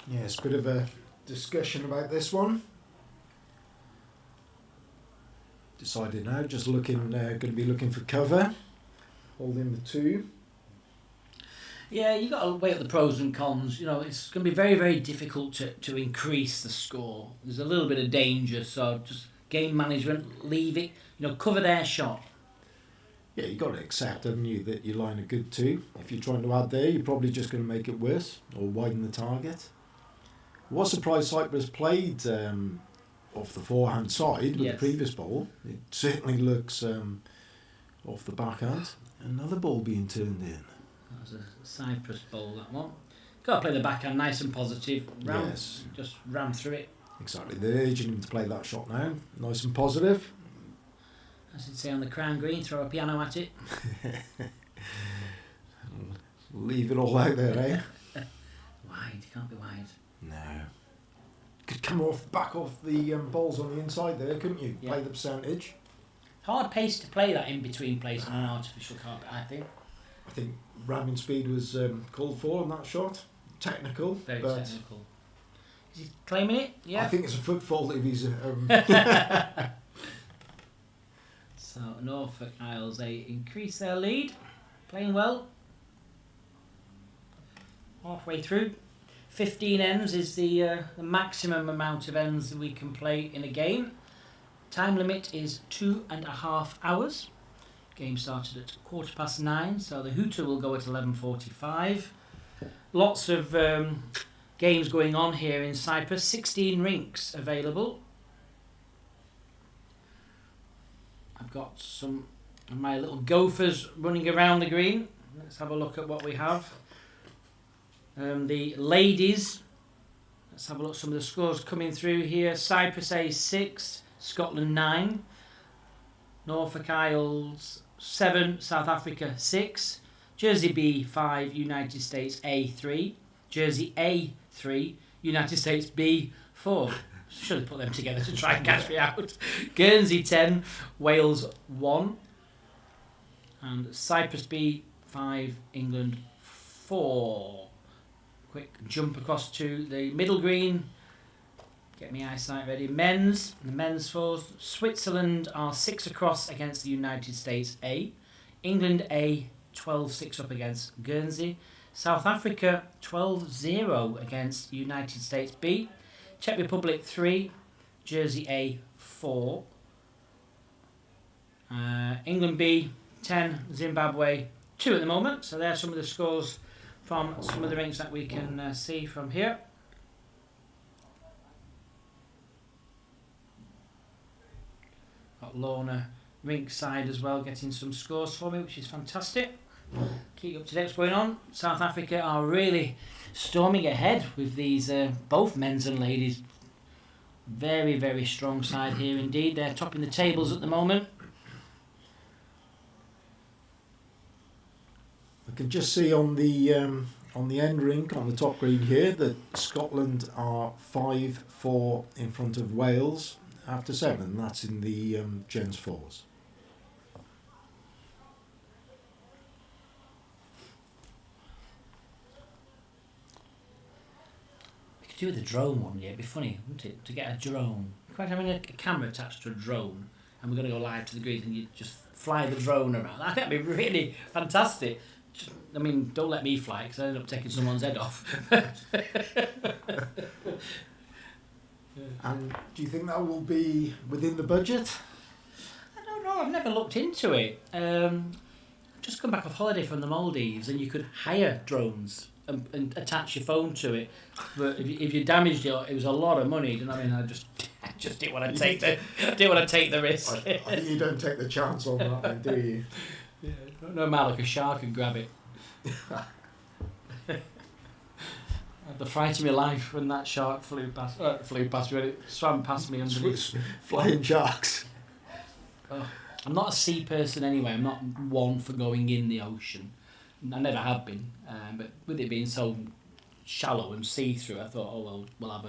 Yes, bit of a discussion about this one. Decided now, just looking, going to be looking for cover, holding the 2. Yeah, you got to weigh up the pros and cons. You know, it's going to be very, very difficult to increase the score. There's a little bit of danger, so just game management, leave it. You know, cover their shot. Yeah, you've got to accept, haven't you, that you're lying a good 2. If you're trying to add there, you're probably just going to make it worse or widen the target. Was surprised Cyprus played off the forehand side with the previous ball. It certainly looks off the backhand. Another ball being turned in. That was a Cyprus ball, that one. Got to play the backhand nice and positive. Yes. Just ram through it. Exactly. They're urging him to play that shot now. Nice and positive. As you'd say on the crown green, throw a piano at it. Leave it all out there, eh? Wide, can't be wide. No. Could come back off the balls on the inside there, couldn't you? Yeah. Play the percentage. Hard pace to play that in between place on an artificial carpet, I think. I think ramming speed was called for on that shot. Technical. Very but technical. Is he claiming it? Yeah. I think it's a foot fault if he's... So Norfolk Isles, they increase their lead. Playing well. Halfway through. 15 ends is the maximum amount of ends that we can play in a game. Time limit is 2.5 hours. Game started at 9:15, so the hooter will go at 11:45. Lots of games going on here in Cyprus. 16 rinks available. I've got some of my little gophers running around the green. Let's have a look at what we have. The ladies, let's have a look at some of the scores coming through here. Cyprus A 6, Scotland 9, Norfolk Isles 7, South Africa 6, Jersey B 5, United States A 3, Jersey A 3, United States B 4. Should have put them together to try and catch me out. Guernsey 10, Wales 1, and Cyprus B 5, England 4. Quick jump across to the middle green. Get my eyesight ready. Men's. The men's fours. Switzerland are 6 across against the United States A. England A 12-6 up against Guernsey. South Africa 12-0 against United States B. Czech Republic 3. Jersey A 4. England B 10. Zimbabwe 2 at the moment. So there's some of the scores from some of the rinks that we can see from here. Got Lorna rink side as well getting some scores for me, which is fantastic. Keep up to date what's going on. South Africa are really storming ahead with these both men's and ladies. Very, very strong side here indeed. They're topping the tables at the moment. I can just see on the end rink on the top green here that Scotland are 5-4 in front of Wales after 7. That's in the gents fours. We could do with a drone one, yeah. It'd be funny, wouldn't it, to get a drone? Quite having a camera attached to a drone, and we're going to go live to the grid, and you just fly the drone around. I think that'd be really fantastic. I mean, don't let me fly because I end up taking someone's head off. And do you think that will be within the budget? I don't know. I've never looked into it. Just come back off holiday from the Maldives, and you could hire drones and attach your phone to it. But if you damaged it, it was a lot of money. Do you know what I mean? I just didn't want to take the risk. I think you don't take the chance on that, then, do you? Yeah, no matter, like a shark and grab it. I had the fright of my life when that shark flew past me, when it swam past me underneath. Flying sharks. Oh, I'm not a sea person anyway. I'm not one for going in the ocean. I never have been. But with it being so shallow and see-through, I thought, oh well, we'll have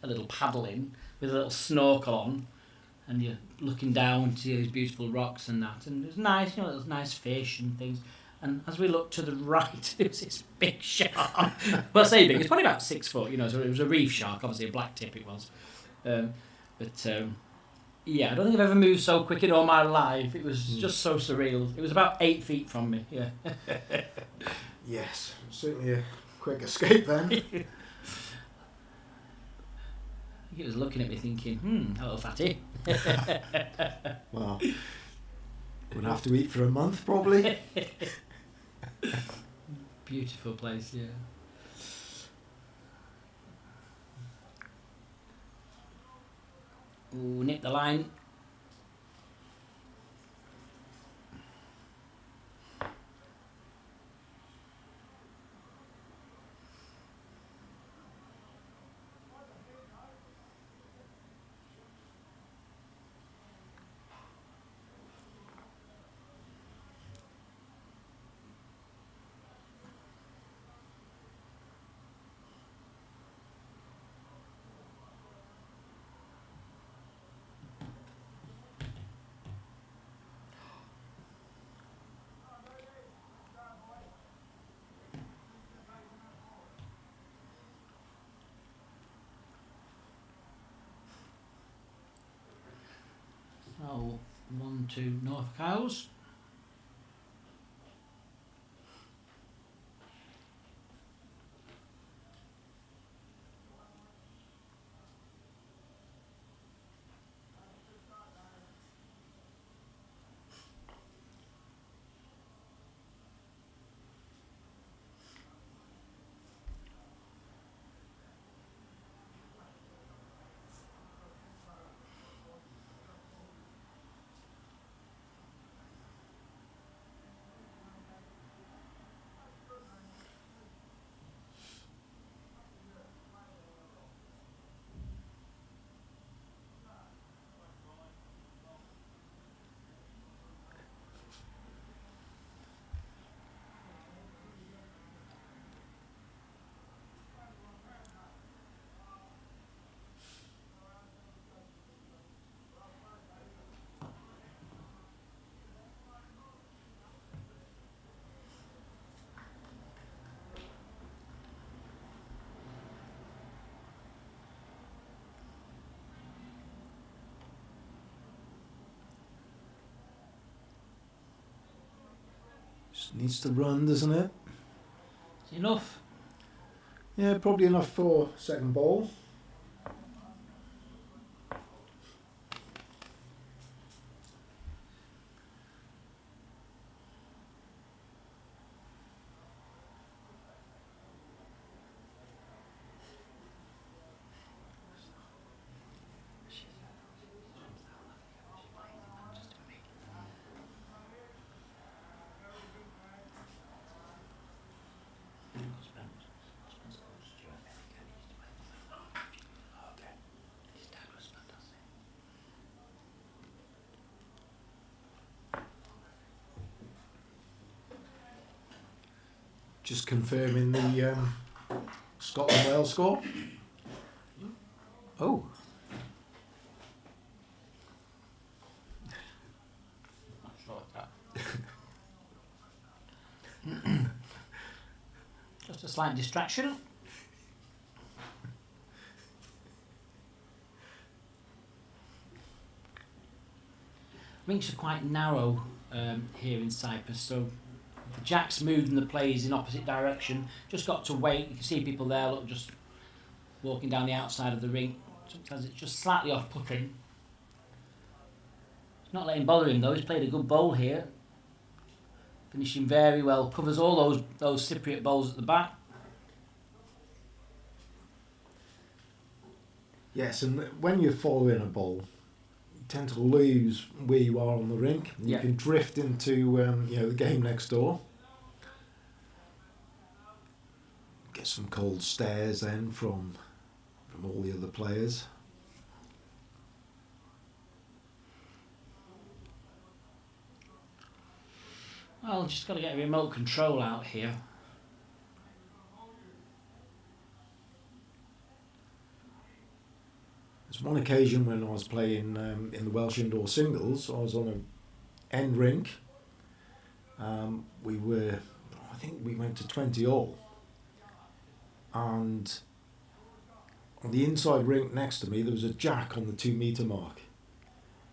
a little paddle in with a little snorkel on, and you're looking down to these beautiful rocks and that, and it's nice, you know, there's nice fish and things. And as we looked to the right, there was this big shark. Well, I say big, it's probably about 6 foot, you know, so it was a reef shark, obviously a black tip it was. Yeah, I don't think I've ever moved so quick in all my life. It was just so surreal. It was about 8 feet from me, yeah. Yes, certainly a quick escape then. He was looking at me thinking, hello fatty. Well, we'll have to eat for a month probably. Beautiful place, yeah. Ooh, nick the line. Oh, 1-2 North Cows. Just needs to run, doesn't it? It's enough. Yeah, probably enough for second ball. Just confirming the Scotland-Wales score. Oh. Not sure of that. Just a slight distraction. Rinks are quite narrow here in Cyprus, so the jacks moved and the plays in opposite direction. Just got to wait. You can see people there, look, just walking down the outside of the ring. Sometimes it's just slightly off-putting. It's not letting bother him though. He's played a good bowl here, finishing very well. Covers all those Cypriot bowls at the back. Yes, and when you're following a ball, you tend to lose where you are on the rink. You can drift into the game next door. Get some cold stares then from all the other players. Well, just got to get a remote control out here. There's one occasion when I was playing in the Welsh indoor singles, I was on an end rink I think we went to 20 all, and on the inside rink next to me there was a jack on the 2 metre mark.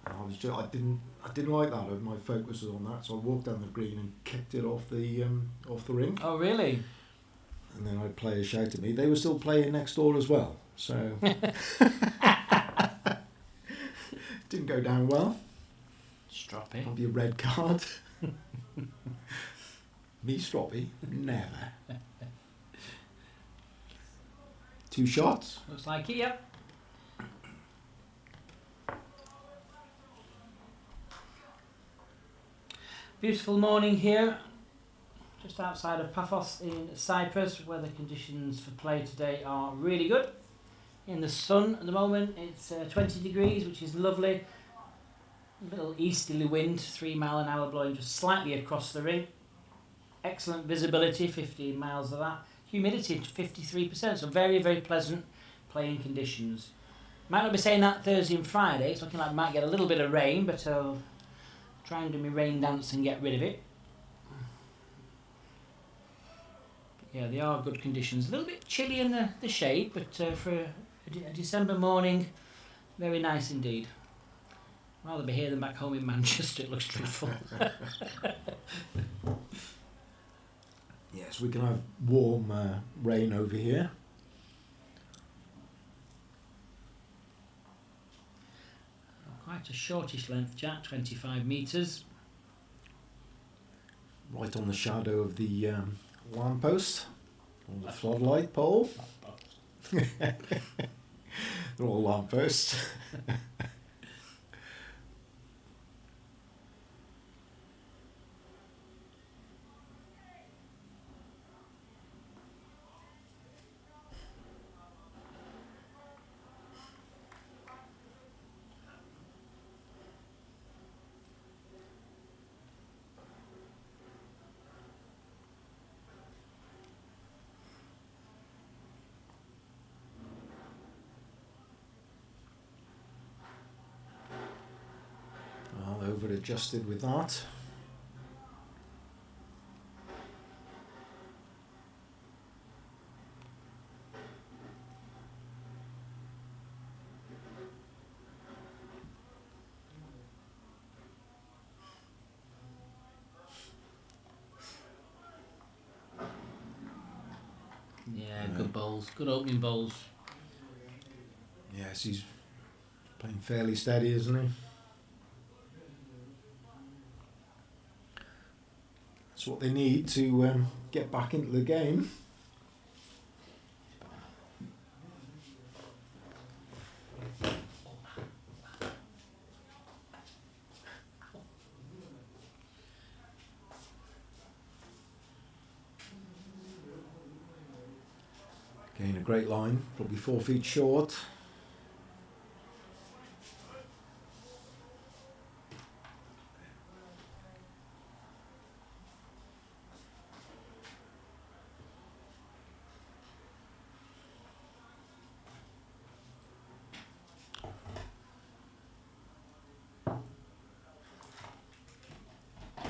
And I didn't like that. My focus was on that, so I walked down the green and kicked it off the rink. Oh, really? And then I had players shout at me. They were still playing next door as well, so didn't go down well. Stroppy. Probably a red card. Me stroppy? Never. 2 shots. Looks like it, yep. Beautiful morning here, just outside of Paphos in Cyprus, where the conditions for play today are really good. In the sun at the moment, it's 20 degrees, which is lovely. A little easterly wind, 3 mile an hour blowing just slightly across the rink. Excellent visibility, 15 miles of that. Humidity 53%, so very, very pleasant playing conditions. Might not be saying that Thursday and Friday. It's looking like we might get a little bit of rain, but I'll try and do my rain dance and get rid of it. But yeah, they are good conditions. A little bit chilly in the shade, but for a December morning, very nice indeed. Rather be here than back home in Manchester. It looks dreadful. Yes, we can have warm rain over here. Quite a shortish length jack, 25 metres. Right on the shadow of the lamppost, or the floodlight pole. They're all lampposts. Over adjusted with that. Yeah, good bowls, good opening bowls. Yes, he's playing fairly steady, isn't he? That's what they need to get back into the game. Again, a great line, probably 4 feet short.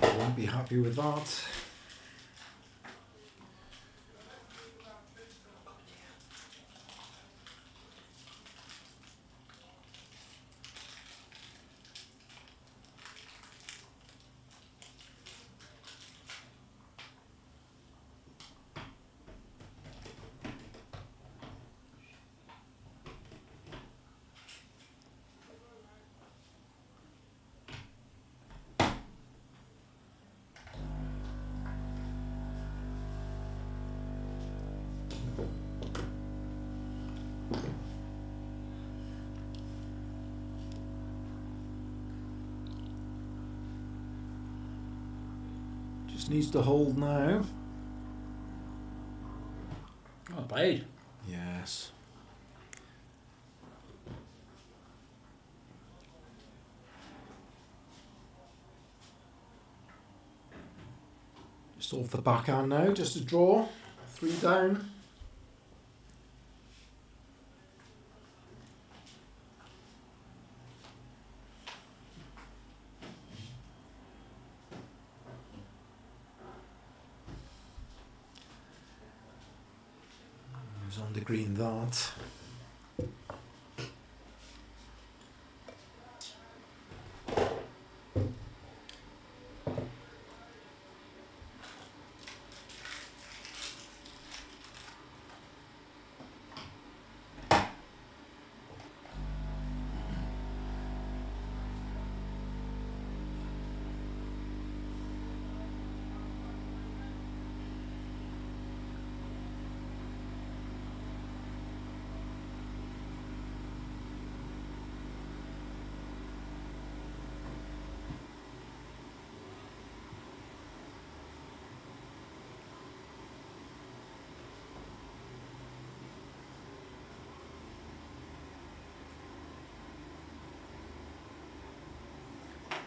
Won't be happy with that. Just needs to hold now. Oh, played. Yes. Just off the backhand now, just a draw. 3 down. Goes on the green that.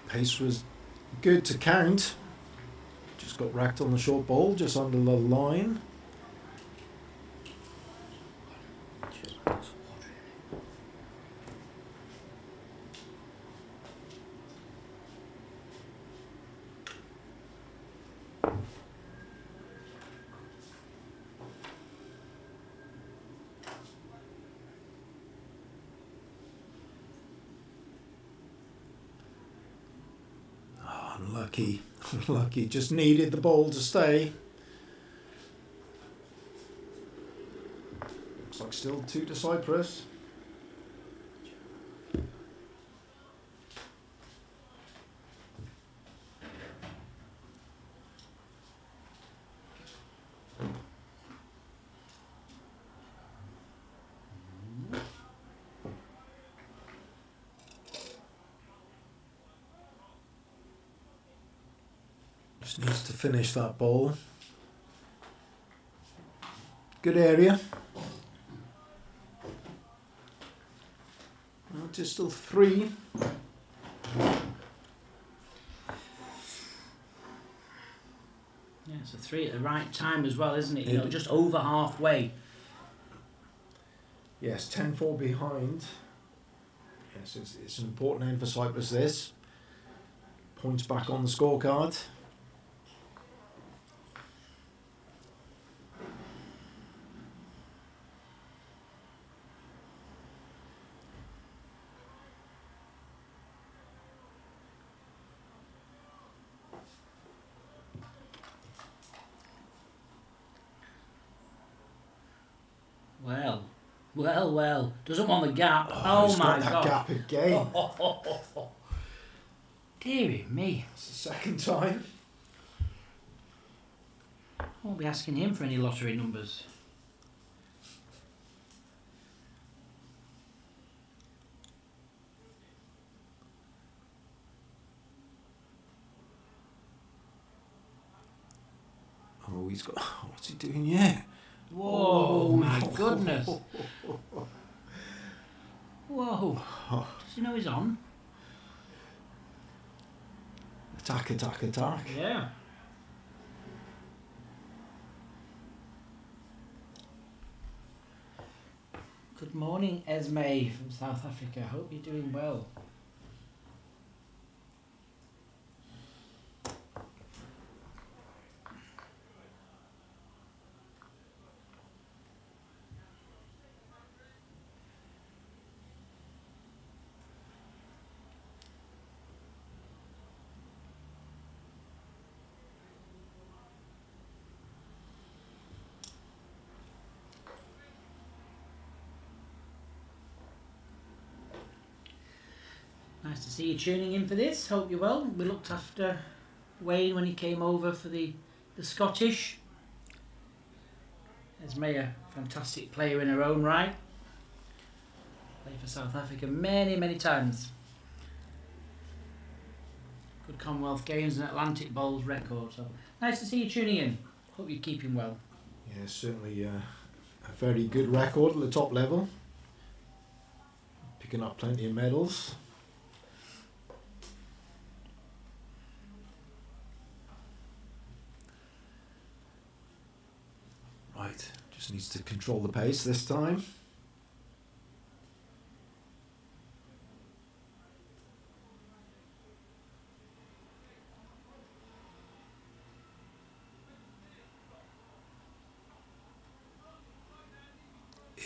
Pace was good to count. Just got racked on the short ball, just under the line. Unlucky, unlucky. Just needed the ball to stay. Looks like still 2 to Cyprus. Just needs to finish that ball. Good area. Well, just still 3. Yeah, it's a 3 at the right time as well, isn't it? You know, just over halfway. Yes, 10-4 behind. Yes, it's an important end for Cyprus, this. Points back on the scorecard. Well. Doesn't want the gap. He's My got that God. gap again. Dearie me. It's the second time. I won't be asking him for any lottery numbers. Oh, he's got... What's he doing here? Whoa, my goodness. Whoa. Does he know he's on? Attack. Yeah. Good morning, Esme from South Africa. Hope you're doing well. Nice to see you tuning in for this. Hope you're well. We looked after Wayne when he came over for the Scottish. Esme, a fantastic player in her own right. Played for South Africa many times. Good Commonwealth Games and Atlantic Bowls record. So nice to see you tuning in. Hope you're keeping well. Yeah, certainly a very good record at the top level. Picking up plenty of medals. Right, just needs to control the pace this time.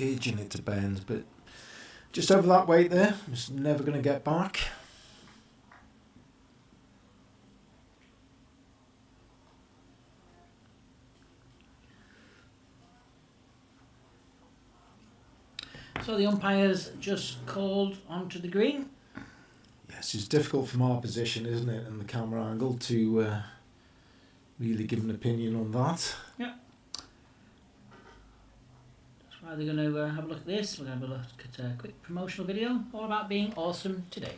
urging it to bend, but just over that weight there, it's never going to get back. So the umpires just called onto the green. Yes, it's difficult from our position, isn't it, and the camera angle to really give an opinion on that. Yeah. That's why they're going to have a look at this. We're going to have a look at a quick promotional video all about being awesome today.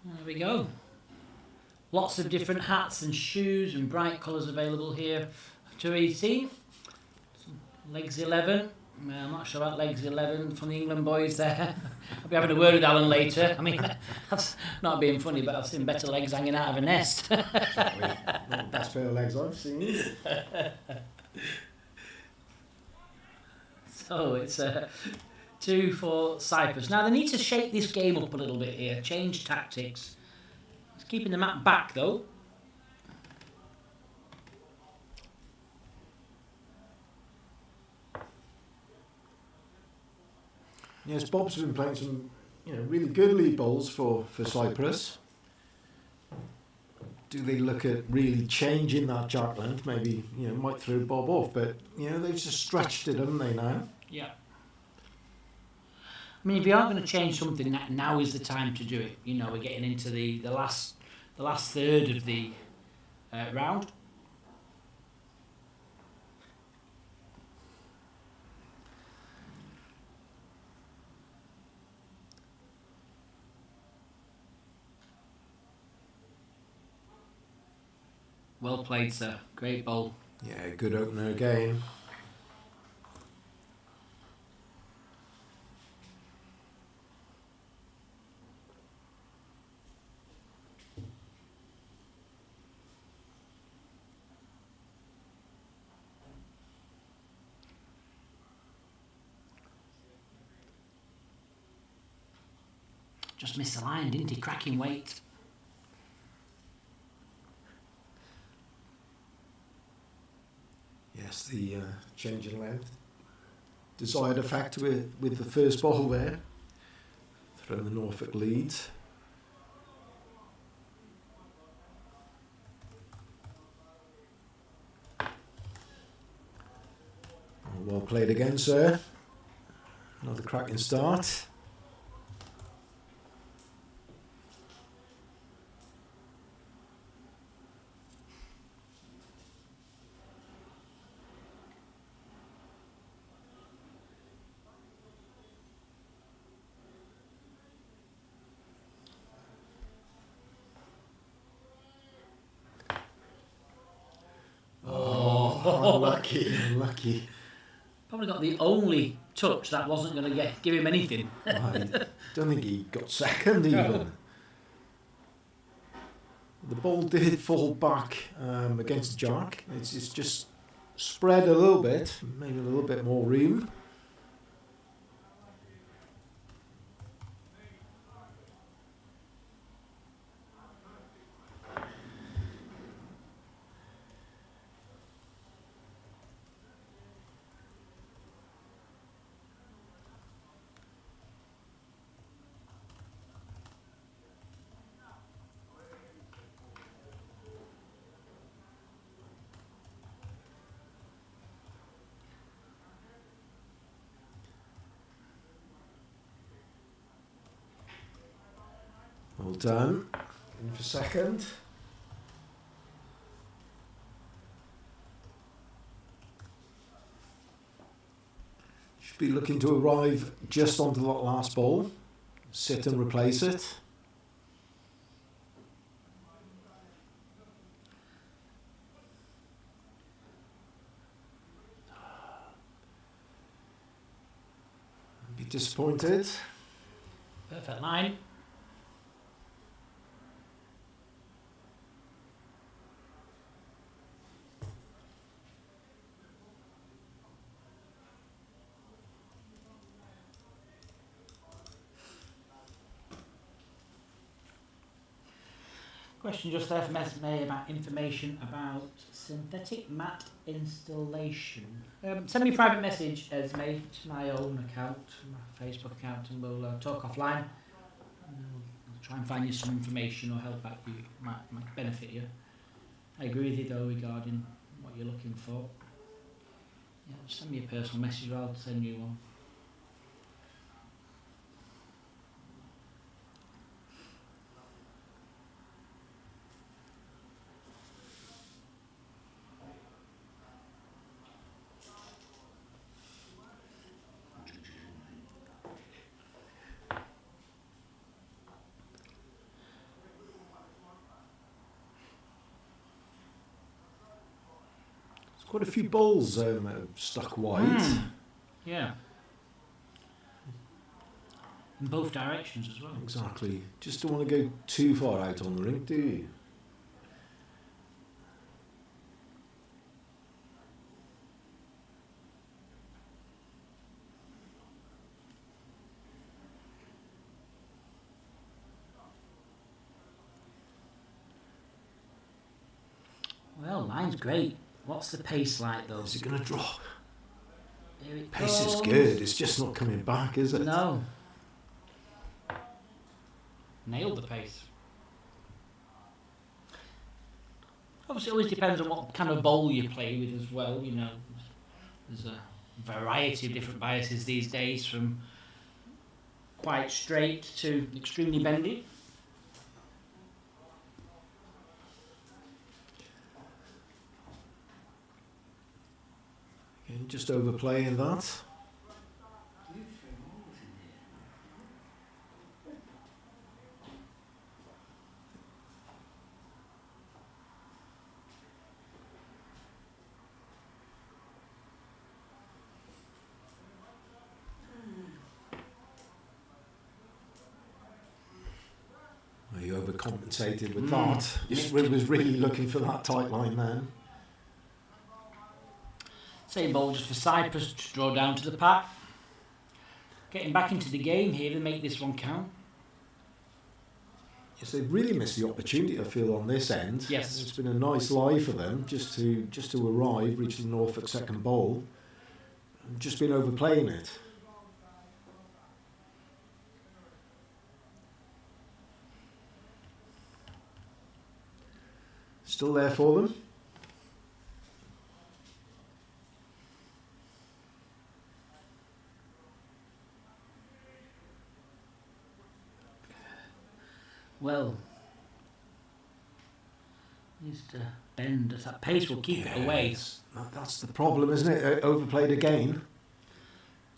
There we go. Lots of different hats and shoes and bright colours available here to 18. Legs 11. I'm not sure about legs 11 from the England boys there. I'll be having a word with Alan later. I mean, that's not being funny, but I've seen better legs hanging out of a nest. Exactly. Not the best pair of legs I've seen. So it's 2 for Cyprus. Now they need to shake this game up a little bit here, change tactics. It's keeping the map back though. Yes, Bob's been playing some, really good lead bowls for Cyprus. Do they look at really changing that jack length? Maybe, might throw Bob off, but, they've just stretched it, haven't they, now? Yeah. I mean, if you are going to change something, now is the time to do it. We're getting into the last third of the round. Well played, sir. Great bowl. Yeah, good opener again. Just missed the line, didn't he? Cracking weight. Yes, the change in length. Desired effect with the first ball there. Throw the Norfolk leads. Well played again, sir. Another cracking start. Unlucky. Probably got the only touch that wasn't going to give him anything. I don't think he got second even. No. The ball did fall back against the jack. It's just spread a little bit, maybe a little bit more room. Well done. In for second. be looking to arrive just onto that last ball, sit and replace it. Be disappointed. Perfect line. Question just there from SMA about information about synthetic mat installation. Send me a private message, Esme, to my own account, my Facebook account, and we'll talk offline. I'll try and find you some information or help out you, might benefit you. I agree with you though regarding what you're looking for. Yeah, send me a personal message or I'll send you one. Quite a few balls stuck wide. Yeah. In both directions as well. Exactly. Just don't want to go too far out on the rink, do you? Well, line's great. What's the pace like though? Is it going to drop? Here it Pace is goes. good. It's just not coming back, is it? No. Nailed the pace. Obviously, it always depends on what kind of bowl you play with as well. You know, there's a variety of different biases these days, from quite straight to extremely bendy. Okay, just overplaying that. Well, you overcompensated with that. You was really looking for that tight line then. Same ball just for Cyprus to draw down to the pack. Getting back into the game here to make this one count. Yes, they've really missed the opportunity, I feel, on this end. Yes. It's been a nice lie for them just to arrive, reach the Norfolk second bowl. Just been overplaying it. Still there for them. Well, needs to bend as that pace will keep it away. That's the problem, isn't it? Overplayed again.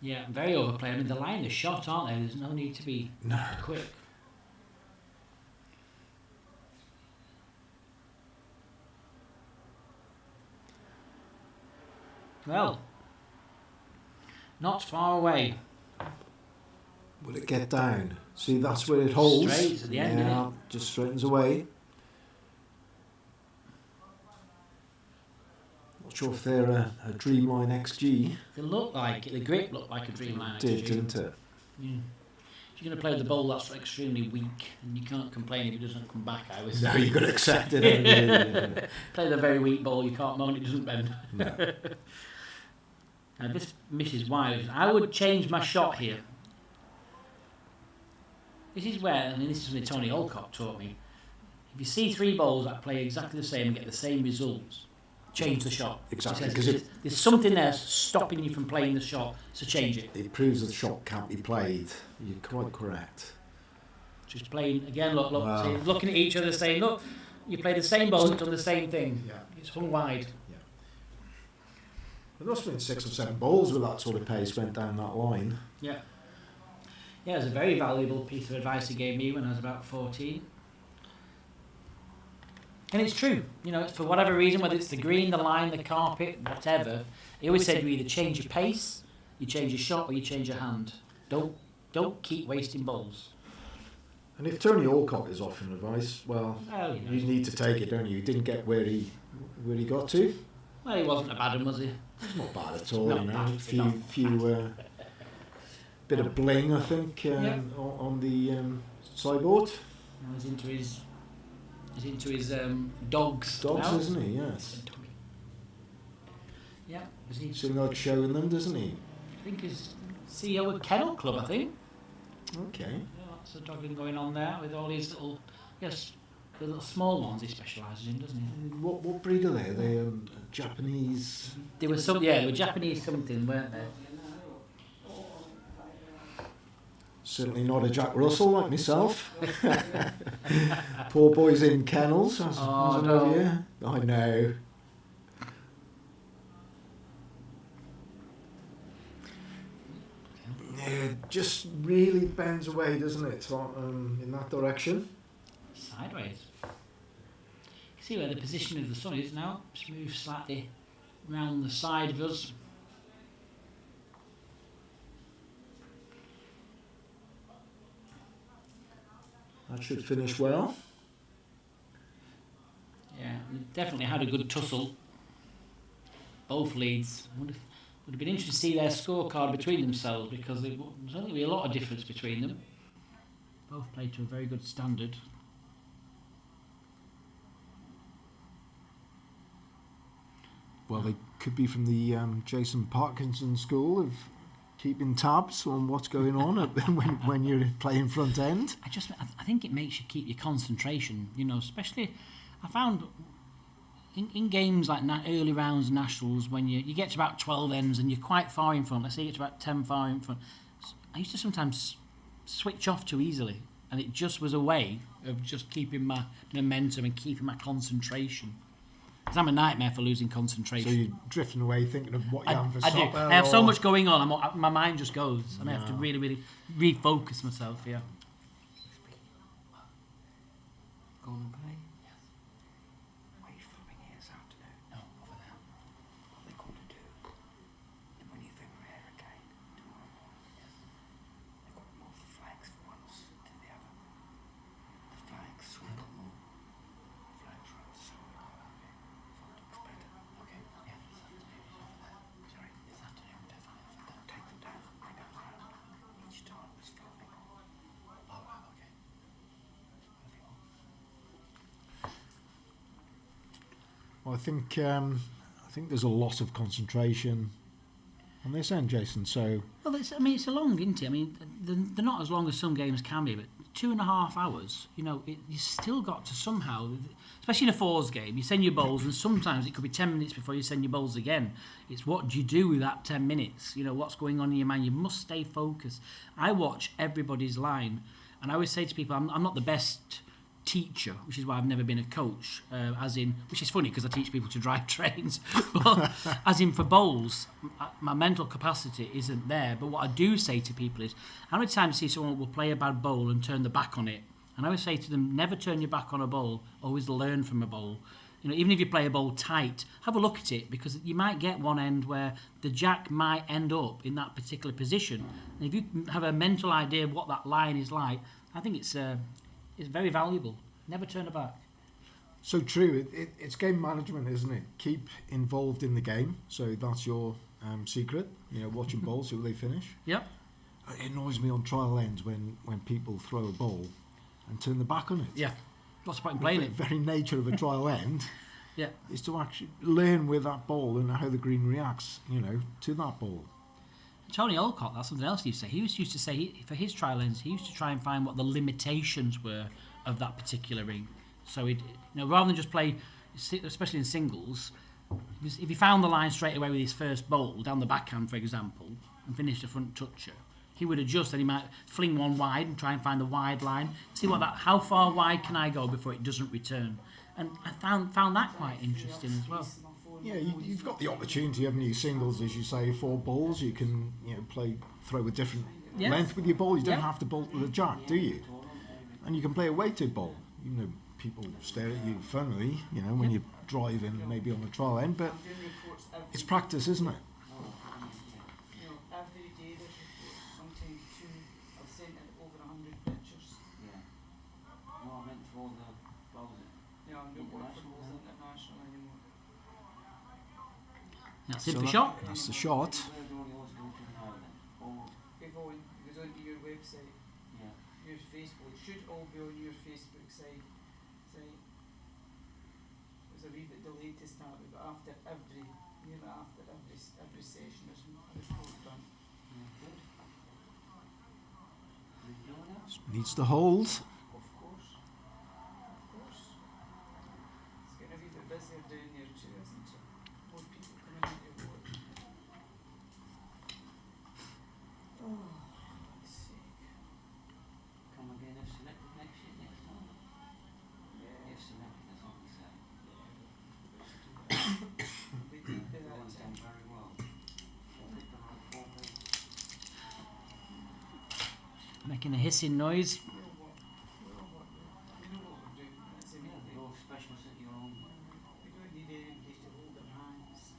Yeah, very overplayed. I mean, the line is short, aren't they? There's no need to be quick. Well, not far away. Will it get down? See, that's where it holds. Straight at the end, yeah, isn't it? just straightens away. Not sure if they're a Dreamline XG. They look like it. The grip looked like a Dreamline. Did, didn't it? Yeah. If you're going to play the ball that's extremely weak, and you can't complain if it doesn't come back, I would say. No, you've got to accept it. Haven't you? Play the very weak ball, you can't moan it doesn't bend. No. Now this misses wide. I would change my shot here. This is where, and this is something Tony Alcott taught me. If you see three balls that play exactly the same and get the same results, change the shot. Exactly, Because there's something there stopping you from playing the shot, so change it. It proves the shot can't be played. You're quite correct. Just playing again. Look, Wow. see, looking at each other, saying, "Look, you play the same ball, it's done the same thing. Yeah. It's hung wide." There must have been 6 or 7 balls with that sort of pace went down that line. Yeah. Yeah, it was a very valuable piece of advice he gave me when I was about 14. And it's true, you know, for whatever reason, whether it's the green, the line, the carpet, whatever, he always said you either change your pace, you change your shot, or you change your hand. Don't keep wasting balls. And if Tony Alcott is offering advice, well, you need to take it, don't you? He didn't get where he got to. Well, he wasn't a bad one, was he? He's not bad at all, you know. Few bit of bling, I think, on the sideboard. He's into his dogs. Dogs, now. isn't he? Yes. Yeah. Something like showing them, doesn't he? I think he's CEO of Kennel Club, I think. Okay. Yeah, lots of dogging going on there with all these little, the little small ones he specialises in, doesn't he? What breed are they? Are they Japanese? They were Japanese something, weren't they? Certainly not a Jack Russell like myself. Poor boys in kennels. No. I know. It just really bends away, doesn't it, in that direction? Sideways. You can see where the position of the sun is now. Just move slightly round the side of us. That should finish well. Yeah, definitely had a good tussle. Both leads. Would have been interesting to see their scorecard between themselves, because there's only going to be a lot of difference between them. Both played to a very good standard. Well, they could be from the Jason Parkinson school of keeping tabs on what's going on when you're playing front end. I think it makes you keep your concentration, you know, especially I found in games like early rounds nationals, when you get to about 12 ends and you're quite far in front, let's say you get to about 10 far in front, I used to sometimes switch off too easily, and it just was a way of just keeping my momentum and keeping my concentration. Because I'm a nightmare for losing concentration. So you're drifting away thinking of what you're having for I do. supper. I have so much going on, my mind just goes. I have to really, really refocus myself, yeah. Go on and play? Yes. Why are you filming here this afternoon? No, over there. What they called to do. And when you think we're here again, tomorrow morning, yes. They've got to move the flags from one to the other. The flags swing up more. The flags right so okay. Okay, yeah, this afternoon. Sorry, this afternoon, definitely. Don't take them down, bring them around. Each time was filming. Oh, right, okay. Well, I think there's a lot of concentration on this end, Jason. So Well, it's a long, isn't it? I mean, they're not as long as some games can be, but 2.5 hours, you know, you still got to somehow, especially in a fours game, you send your bowls, and sometimes it could be 10 minutes before you send your bowls again. It's what do you do with that 10 minutes? You know, what's going on in your mind? You must stay focused. I watch everybody's line, and I always say to people, I'm not the best teacher, which is why I've never been a coach, which is funny because I teach people to drive trains, but as in for bowls, my mental capacity isn't there. But what I do say to people is, how many times do you see someone will play a bad bowl and turn the back on it? And I always say to them, never turn your back on a bowl, always learn from a bowl. You know, even if you play a bowl tight, have a look at it, because you might get one end where the jack might end up in that particular position. And if you have a mental idea of what that line is like, I think it's very valuable. Never turn it back. So true. It's game management, isn't it? Keep involved in the game. So that's your secret. You know, watching bowls, see where they finish. Yep. It annoys me on trial ends when people throw a bowl and turn the back on it. Yeah. What's the point in playing The it? very nature of a trial end Yeah. is to actually learn with that ball and how the green reacts, you know, to that ball. Tony Alcott, that's something else he used to say. He used to say, for his trial ends, he used to try and find what the limitations were of that particular ring. So he'd, rather than just play, especially in singles, if he found the line straight away with his first bowl, down the backhand, for example, and finished a front toucher, he would adjust, and he might fling one wide and try and find the wide line, see how far wide can I go before it doesn't return. And I found that quite interesting as well. Yeah, you've got the opportunity, haven't you? Singles, as you say, 4 balls. You can, throw a different Yeah. length with your ball. You don't Yeah. have to bolt with a jack, do you? And you can play a weighted ball. Even though people stare at you funnily, when you're driving, maybe on the trial end. But it's practice, isn't it? Every day there's reports, sometimes 2. I've sent in over 100 pictures. Yeah. No, I meant for the balls. Yeah, I don't work for Balls International anymore. That's it for shot. That's the shot. Before it goes onto your website, your Facebook, it should all be on your Facebook site. There's a wee bit delayed to start with, but after every session there's a report done. Needs to hold. Of course. It's getting a wee bit busier down there too, isn't it? More people coming into work. Oh, for God's sake. Come again if selected next year, next time. Yeah. If selected, that's what we say. They did that very well. Making a hissing noise. We know what we're doing. That's it. You're all specialists at your own. We don't need anybody to hold their hands.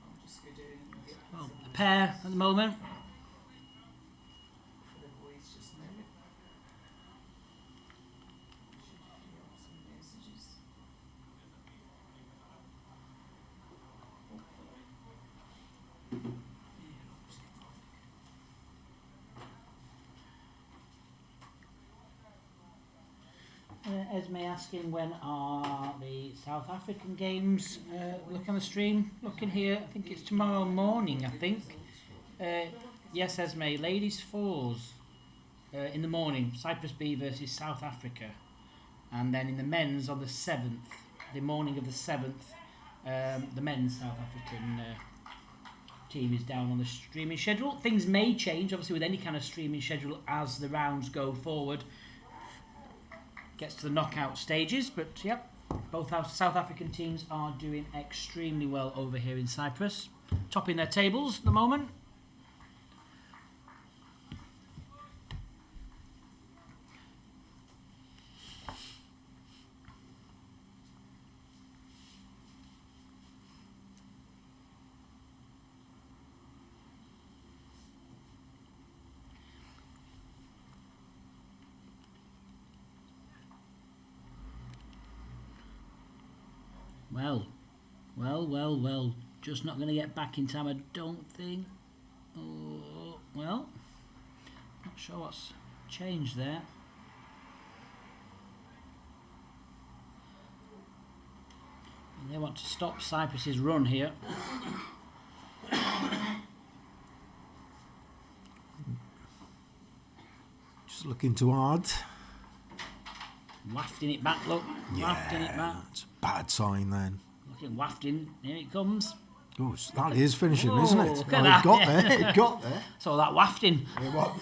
I'll just go down and get Well, some a pair at the moment. for the boys just now. Should feel some messages. Hopefully. Esme asking when are the South African games. Look on the stream. Looking here. I think it's tomorrow morning. I think. Yes, Esme. Ladies fours in the morning. Cyprus B versus South Africa, and then in the men's on the 7th, the morning of the 7th, the men's South African team is down on the streaming schedule. Things may change, obviously, with any kind of streaming schedule as the rounds go forward. Gets to the knockout stages, but yep, both our South African teams are doing extremely well over here in Cyprus, topping their tables at the moment. Well. Just not going to get back in time, I don't think. Oh, well, not sure what's changed there. And they want to stop Cyprus's run here. Just looking to hard. Wafting it back, look. Wafting it back. It's a bad sign then. Looking wafting. Here it comes. Oh, that is finishing, Whoa, isn't it? look Oh, at it that. got there. It got there. So that wafting. It worked.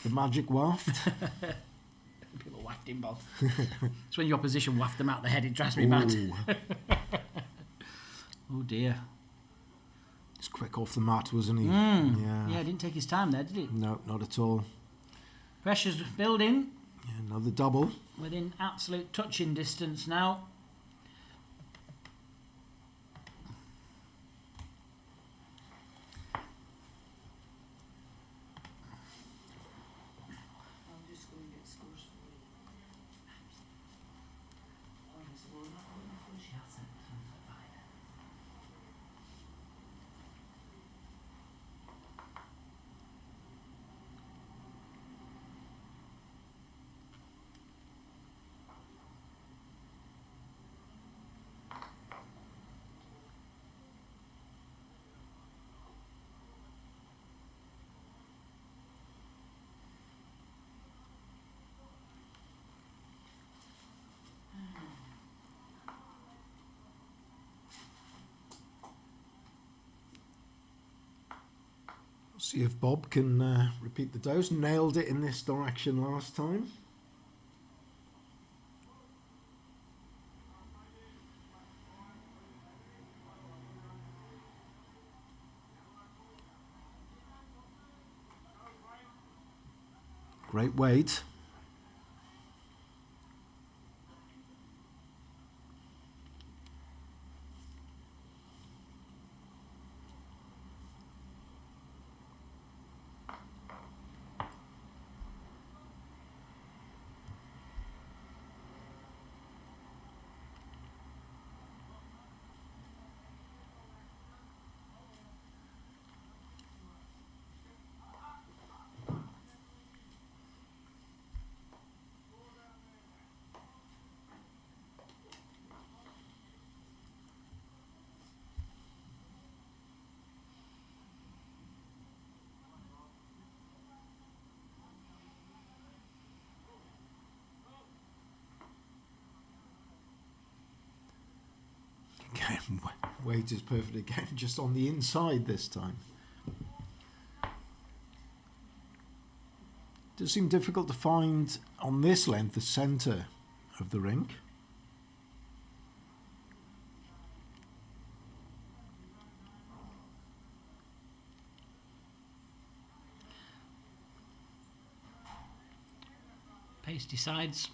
The magic waft. People wafting, Bob. It's when your opposition waft them out the head. It drives me mad. Oh dear. He's quick off the mat, wasn't he? Yeah, didn't take his time there, did he? No, not at all. Pressure's building. Yeah, another double. Within absolute touching distance now. I'm just going to get scores for you. Oh, this will not go before she has it. See if Bob can repeat the dose. Nailed it in this direction last time. Great weight. Again, weight is perfect again, just on the inside this time. Does seem difficult to find on this length the centre of the rink. Pace decides.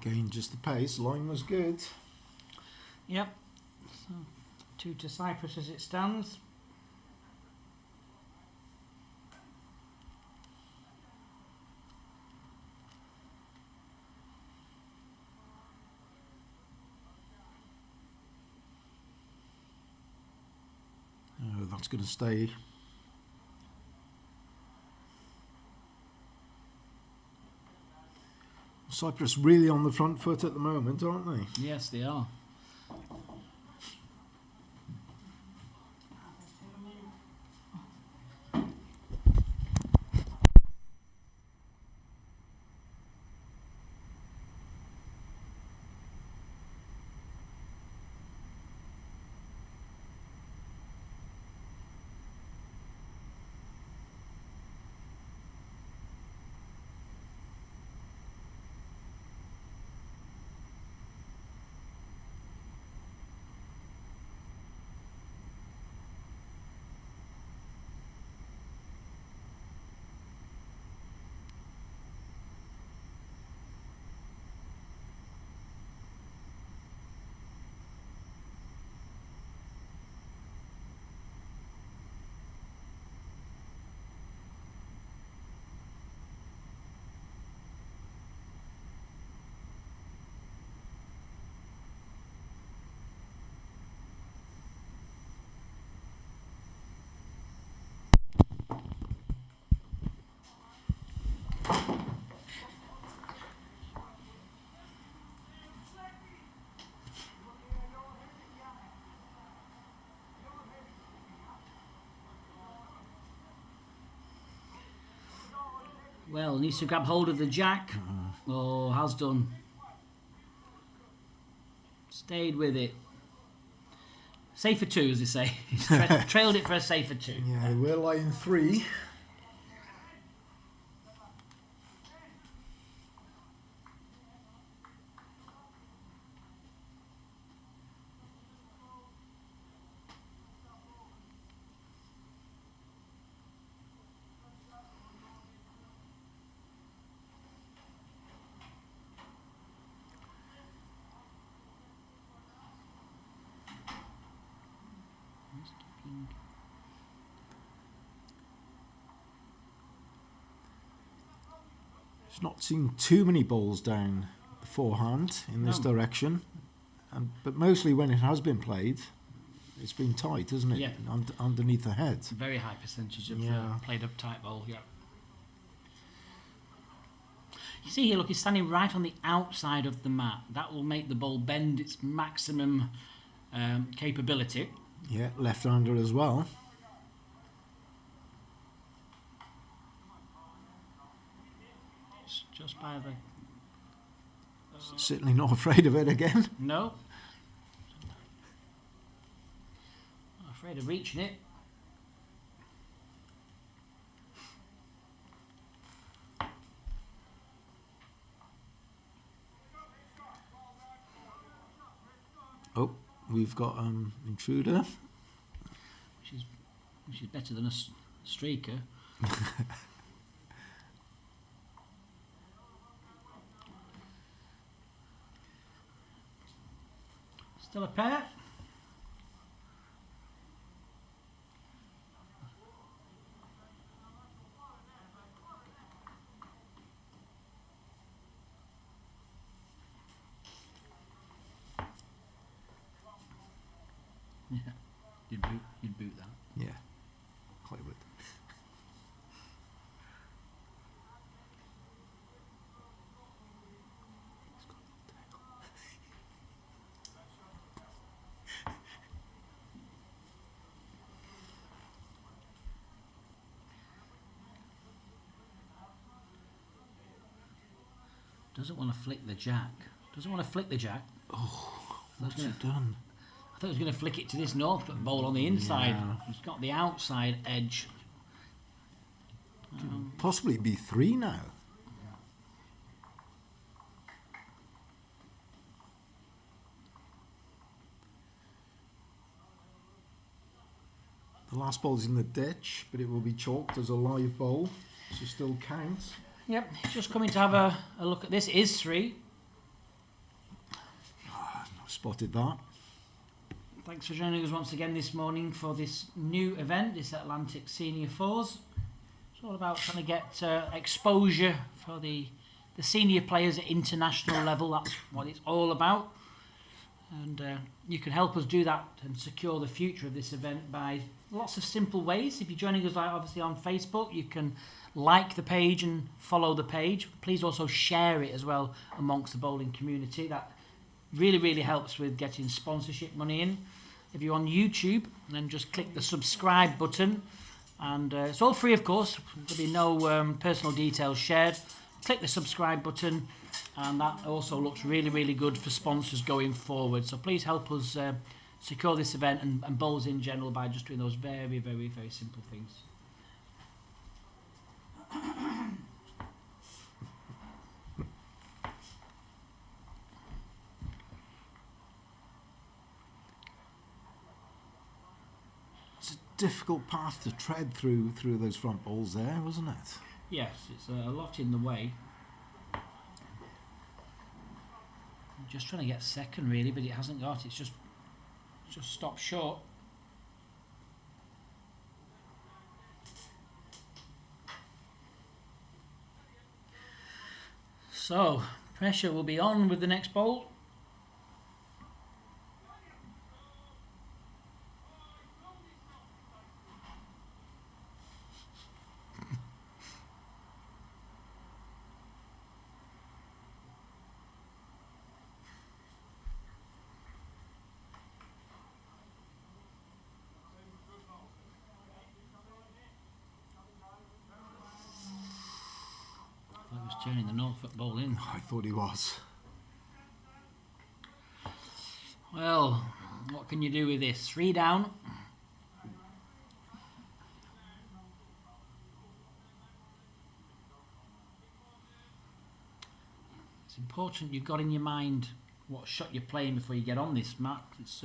Again, just the pace. Line was good. Yep. So 2 to Cyprus as it stands. Oh, that's going to stay. Cyprus really on the front foot at the moment, aren't they? Yes, they are. Well, needs to grab hold of the jack. Oh, has done. Stayed with it. Safer 2, as they say. He's trailed it for a safer 2. Yeah, we're line 3. It's not seen too many balls down the forehand in this direction, but mostly when it has been played, it's been tight, isn't it? Yeah. Underneath the head. It's a very high percentage of played up tight ball, yeah. You see here, look, he's standing right on the outside of the mat. That will make the ball bend its maximum capability. Yeah, left-hander as well. It's just by the Certainly not afraid of it again. No. Not afraid of reaching it. Oh, we've got intruder. Which is better than a streaker. Still a pair. Yeah, you'd boot that. Yeah, I would. Doesn't want to flick the jack. Doesn't want to flick the jack. Oh, what's he done? I thought he was going to flick it to this north bowl on the inside. Yeah. He's got the outside edge. Possibly be 3 now. The last ball's in the ditch, but it will be chalked as a live bowl, so still counts. Yep, he's just coming to have a look at this. It is 3. Spotted that. Thanks for joining us once again this morning for this new event, this Atlantic Senior Fours. It's all about trying to get exposure for the senior players at international level. That's what it's all about. And you can help us do that and secure the future of this event by lots of simple ways. If you're joining us obviously on Facebook, you can like the page and follow the page. Please also share it as well amongst the bowling community. That really helps with getting sponsorship money in. If you're on YouTube, then just click the subscribe button, and it's all free, of course. There'll be no personal details shared. Click the subscribe button, and that also looks really good for sponsors going forward. So please help us secure this event and bowls in general by just doing those very simple things. Difficult path to tread through those front balls there, wasn't it? Yes, it's a lot in the way. I'm just trying to get second really, but it hasn't got. It's just stopped short. So pressure will be on with the next bowl. I was turning the Norfolk ball in. I thought he was. Well, what can you do with this? 3 down. It's important you've got in your mind what shot you're playing before you get on this mat. It's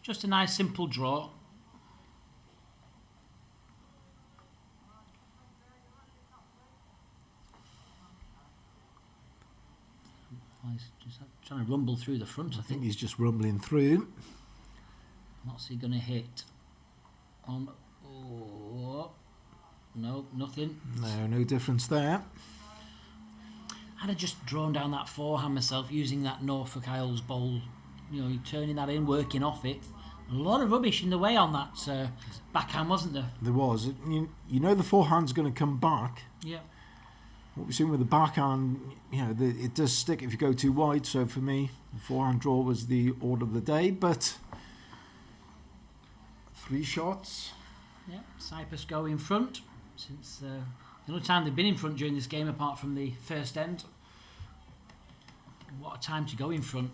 just a nice simple draw. He's just trying to rumble through the front, I I think. think he's just rumbling through. What's he going to hit? On. Oh, no, nothing. No difference there. I'd have just drawn down that forehand myself using that Norfolk Isles bowl. You know, turning that in, working off it. A lot of rubbish in the way on that backhand, wasn't there? There was. You know the forehand's going to come back. Yeah. What we've seen with the backhand, you know, it does stick if you go too wide. So for me, the forehand draw was the order of the day. But 3 shots. Yeah, Cyprus go in front since the only time they've been in front during this game apart from the first end. What a time to go in front.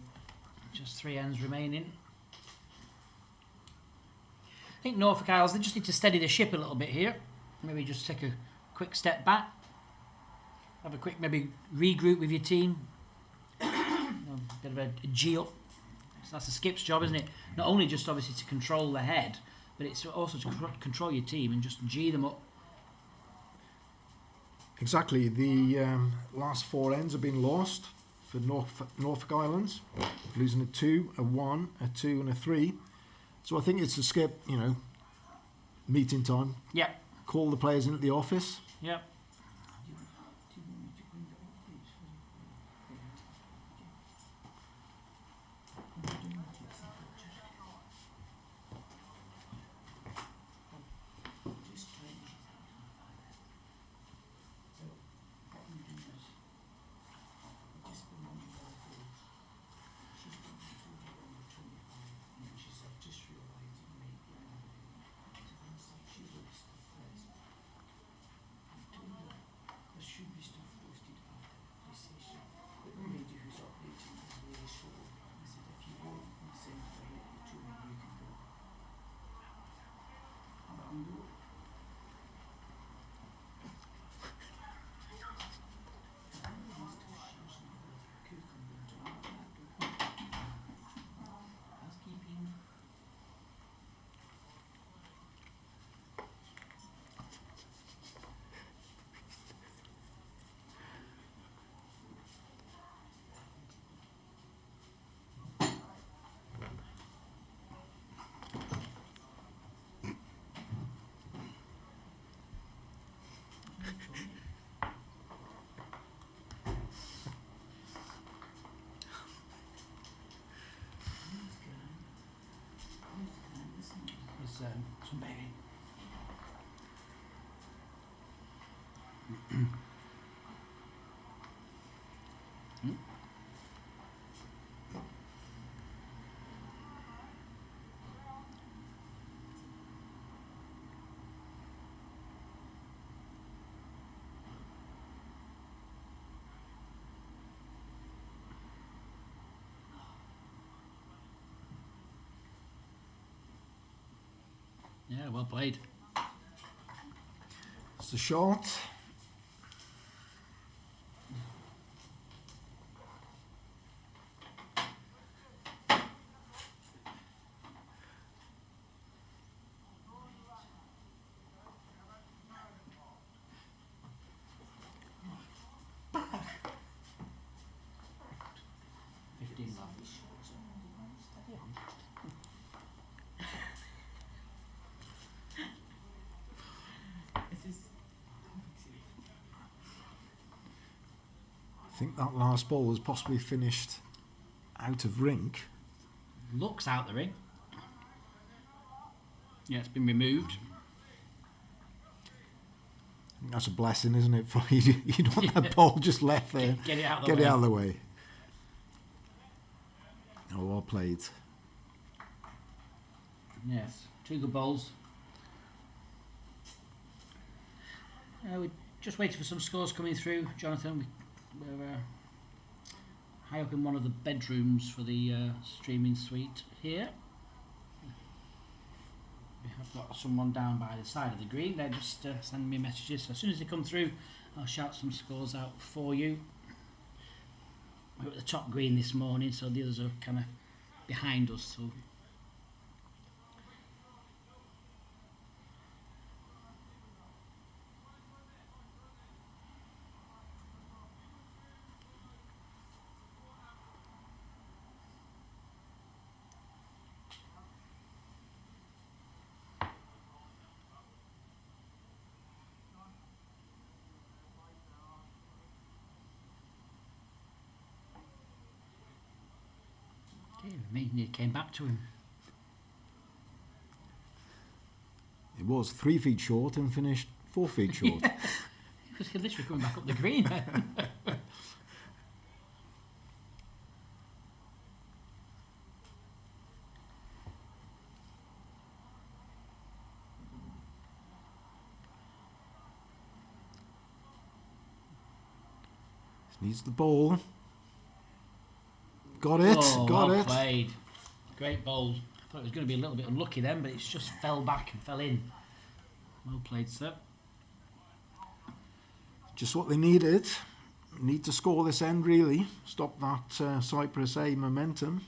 Just 3 ends remaining. I think Norfolk Isles, they just need to steady the ship a little bit here. Maybe just take a quick step back. Have a quick maybe regroup with your team. Bit of a G up. So that's the skip's job, isn't it? Not only just obviously to control the head, but it's also to control your team and just G them up. Exactly. The last 4 ends have been lost for Norfolk Islands, losing a 2, a 1, a 2 and a 3. So I think it's the skip, meeting time. Yeah. Call the players into the office. Yeah. Some baby. Yeah, well played. It's a shot. I think that last ball was possibly finished out of rink. Looks out the ring. Yeah, it's been removed. I think that's a blessing, isn't it? For you don't want that ball just left there. Get it out of the Get way. it out of the way. Oh, well played. Yes, 2 good bowls. We're just waiting for some scores coming through, Jonathan. We're high up in one of the bedrooms for the streaming suite here. We have got someone down by the side of the green. They're just sending me messages. So as soon as they come through, I'll shout some scores out for you. We're at the top green this morning, so the others are kind of behind us. So. It came back to him. It was 3 feet short and finished 4 feet short. He was literally coming back up the green then. Needs the ball. Got it. Oh, got well it. played. Great bowl. I thought it was going to be a little bit unlucky then, but it's just fell back and fell in. Well played, sir. Just what they needed. Need to score this end, really. Stop that Cyprus A momentum.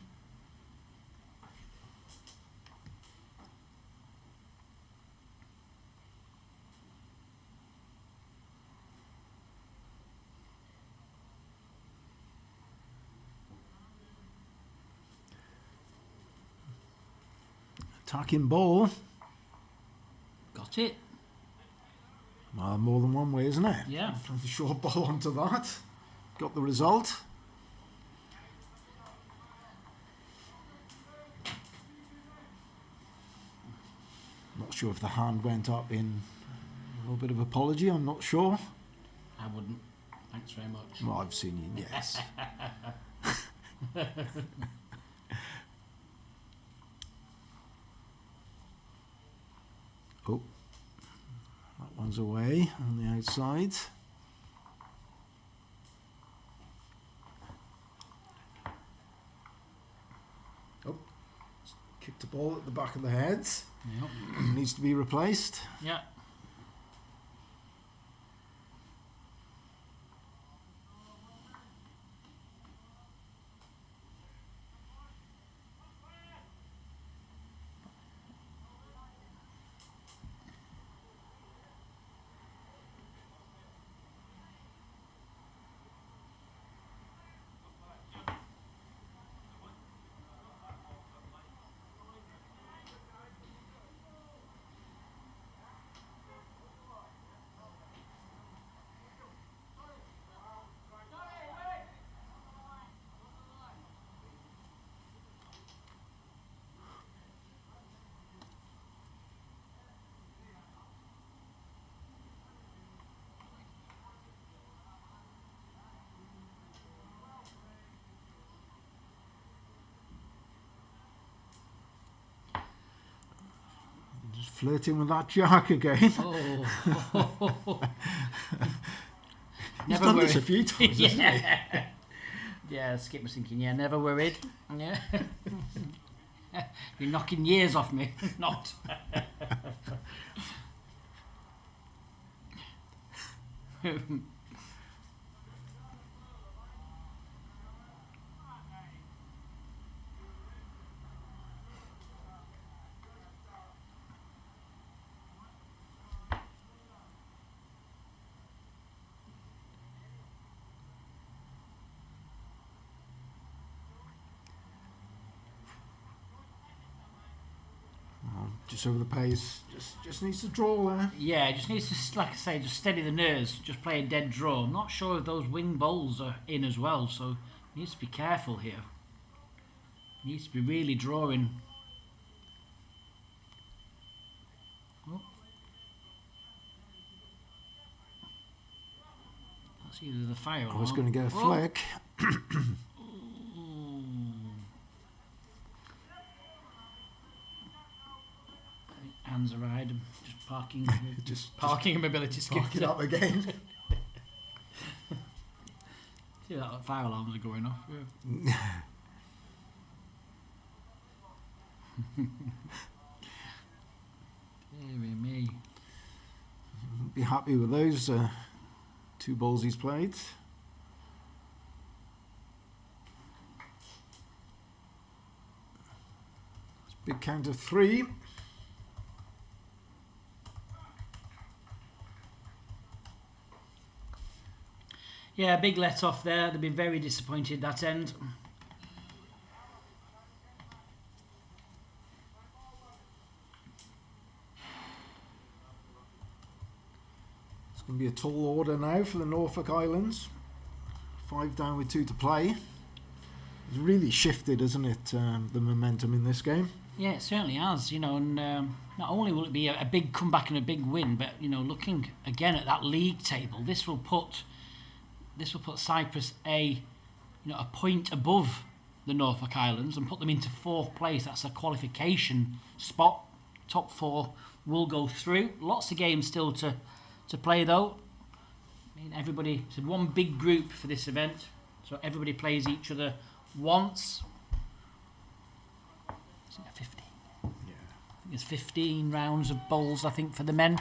Attacking ball. Got it. Well, more than one way, isn't it? Yeah. Trying to short ball onto that. Got the result. Not sure if the hand went up in a little bit of apology. I'm not sure. I wouldn't. Thanks very much. Well, I've seen you, yes. Oh, that one's away on the outside. Oh, kicked the ball at the back of the head. Yep. Needs to be replaced. Yeah. Just flirting with that jack again. Oh. He's done this a few times, hasn't he? Yeah. Yeah, Skip was thinking, yeah, never worried. Yeah. You're knocking years off me. Not. Just over the pace. Just needs to draw there. Yeah, just needs to, like I say, just steady the nerves, just play a dead draw. I'm not sure if those wing bowls are in as well, so he needs to be careful here. He needs to be really drawing. Oh. That's either the fire or I was not. going to get a flick. Hands are right, just parking. Just parking a mobility skip. Park it up again. See that fire alarms are going off. Yeah. Dear me. Be happy with those two balls he's played. Big count of 3. Yeah, big let off there. They've been very disappointed that end. It's going to be a tall order now for the Norfolk Islands. 5 down with 2 to play. It's really shifted, hasn't it, the momentum in this game? Yeah, it certainly has, you know, and not only will it be a big comeback and a big win, but, you know, looking again at that league table, this will put Cyprus a point above the Norfolk Islands and put them into 4th place. That's a qualification spot. Top 4 will go through. Lots of games still to play though. I mean, everybody, it's one big group for this event, so everybody plays each other once. Is it 15? Yeah. I think there's 15 rounds of bowls, I think, for the men.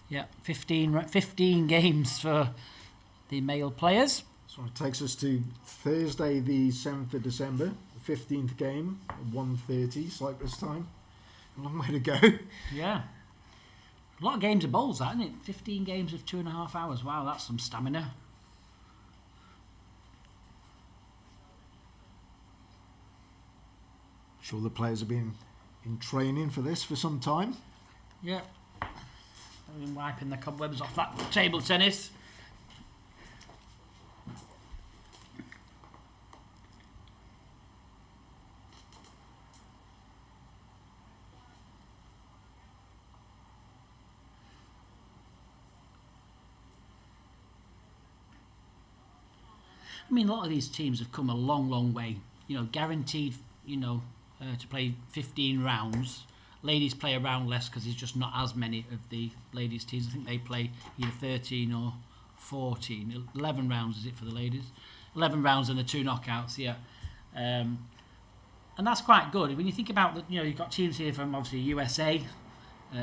Yeah, 15 games for the male players. So it takes us to Thursday, the 7th of December, the 15th game, 1:30 Cyprus time. A long way to go. Yeah. A lot of games of bowls, that, isn't it? 15 games of 2.5 hours. Wow, that's some stamina. Sure the players have been in training for this for some time. Yeah. I've been wiping the cobwebs off that table tennis. I mean, a lot of these teams have come a long, long way. You know, guaranteed, to play 15 rounds. Ladies play a round less because there's just not as many of the ladies' teams. I think they play either 13 or 14. 11 rounds is it for the ladies? 11 rounds and the 2 knockouts, yeah. And that's quite good. When you think about, you've got teams here from obviously USA,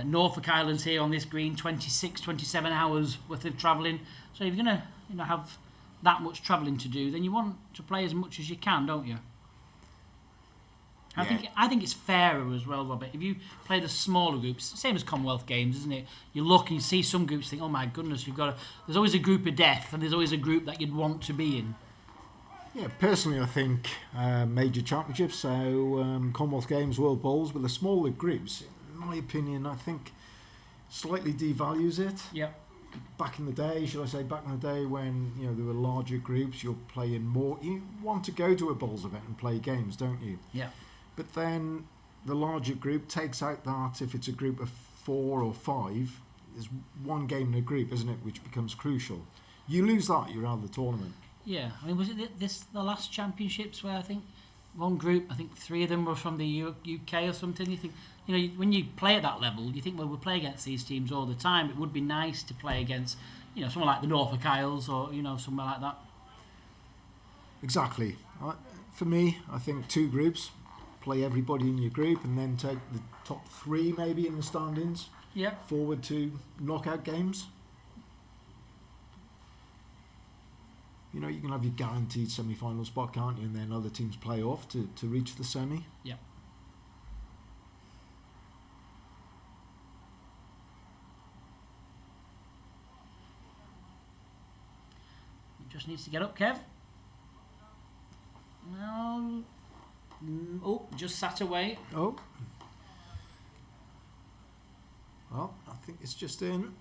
Norfolk Islands here on this green, 26, 27 hours worth of travelling. So if you're going to have that much travelling to do, then you want to play as much as you can, don't you? Yeah. I think it's fairer as well, Robert. If you play the smaller groups, same as Commonwealth Games, isn't it? You look and you see some groups, think, oh my goodness, there's always a group of death, and there's always a group that you'd want to be in. Yeah, personally I think major championships, so Commonwealth Games, World Bowls, with the smaller groups, in my opinion, I think slightly devalues it. Yep. Back in the day when there were larger groups, you're playing more. You want to go to a bowls event and play games, don't you? Yeah. But then the larger group takes out that if it's a group of 4 or 5, there's one game in a group, isn't it, which becomes crucial. You lose that, you're out of the tournament. Yeah, I mean, was it the last championships where I think one group, I think 3 of them were from the UK or something? You think, when you play at that level, you think, well, we'll play against these teams all the time. It would be nice to play against, someone like the Norfolk Isles or, somewhere like that. Exactly. For me, I think 2 groups, play everybody in your group and then take the top 3 maybe in the standings forward to knockout games. You can have your guaranteed semi-final spot, can't you? And then other teams play off to reach the semi. Yeah. Just needs to get up, Kev. No. Oh, just sat away. Oh. Well, I think it's just in. You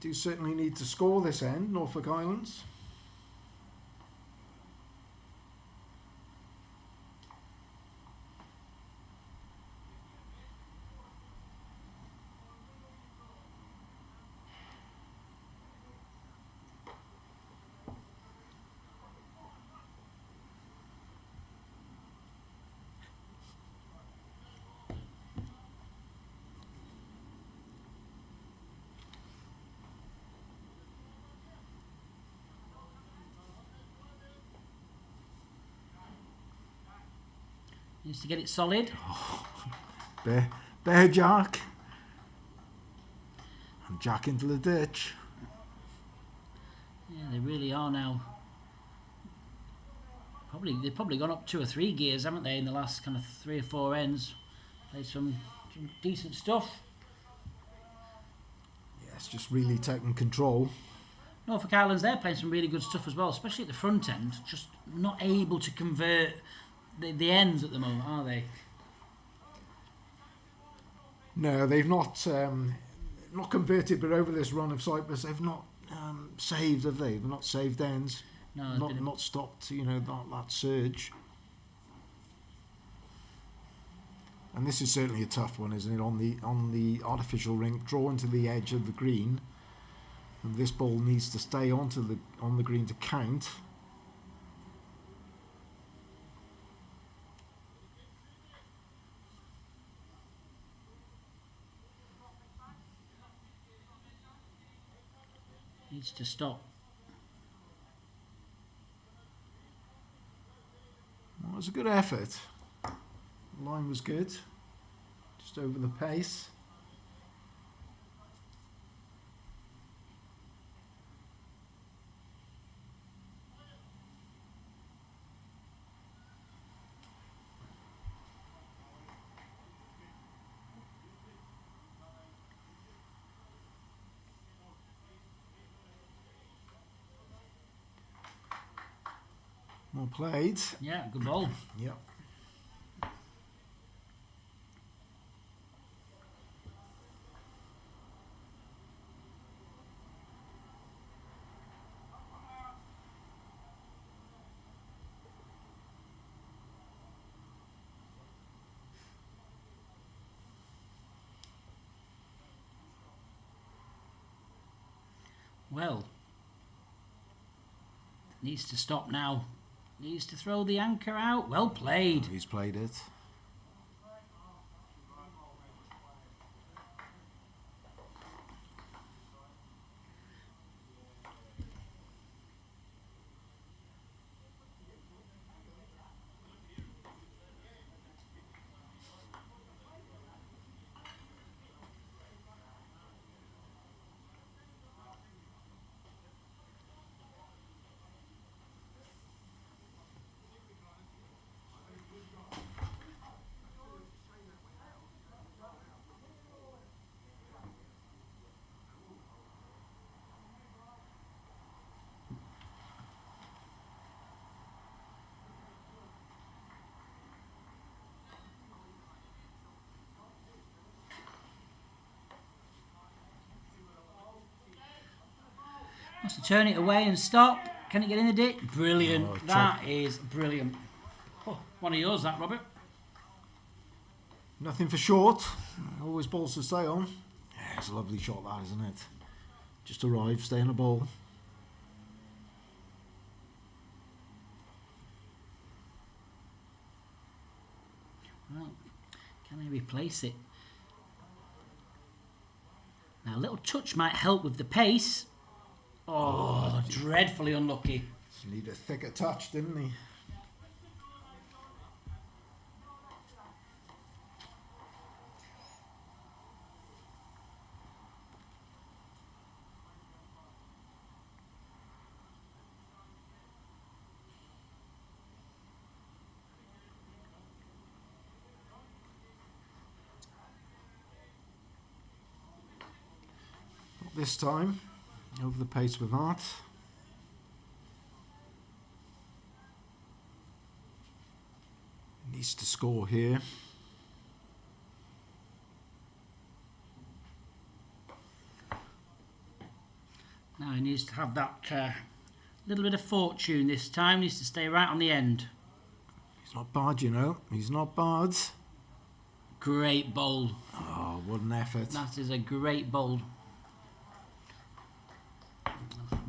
do certainly need to score this end, Norfolk Islands. Needs to get it solid. Bear Jack. And Jack into the ditch. Yeah, they really are now. They've probably gone up 2 or 3 gears, haven't they, in the last kind of 3 or 4 ends. Played some decent stuff. Yeah, it's just really taking control. Norfolk Islands, they're playing some really good stuff as well, especially at the front end. Just not able to convert the ends at the moment, are they? No, they've not converted, but over this run of Cyprus, they've not saved, have they? They've not saved ends. No, not stopped, that surge. And this is certainly a tough one, isn't it? On the artificial rink, drawn to the edge of the green, and this ball needs to stay on the green to count. Needs to stop. Well, it was a good effort. The line was good. Just over the pace. Well played. Yeah, good ball. Yep. Well, needs to stop now. Needs to throw the anchor out. Well played. He's played it. Wants to turn it away and stop. Can it get in the ditch? Brilliant. Oh, That is brilliant. Oh, one of yours, that, Robert. Nothing for short. Always balls to stay on. Yeah, it's a lovely shot, that, isn't it? Just arrive, stay in the ball. Well, can they replace it? Now, a little touch might help with the pace. Oh, dreadfully unlucky. Just need a thicker touch, didn't he? Not this time. Over the pace with that. Needs to score here. Now he needs to have that little bit of fortune this time. Needs to stay right on the end. He's not bad, you know. He's not bad. Great bowl. Oh, what an effort. That is a great bowl.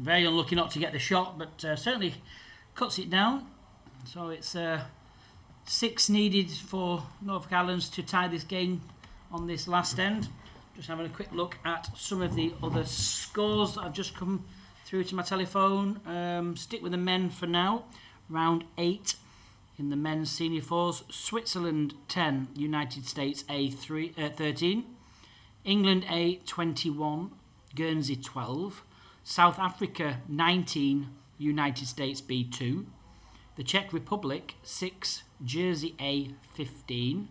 Very unlucky not to get the shot, but certainly cuts it down. So it's 6 needed for Norfolk Islands to tie this game on this last end. Just having a quick look at some of the other scores that have just come through to my telephone. Stick with the men for now. Round 8 in the men's senior fours. Switzerland 10, United States A 13, England A 21, Guernsey 12, South Africa 19, United States B 2, the Czech Republic 6, Jersey A 15,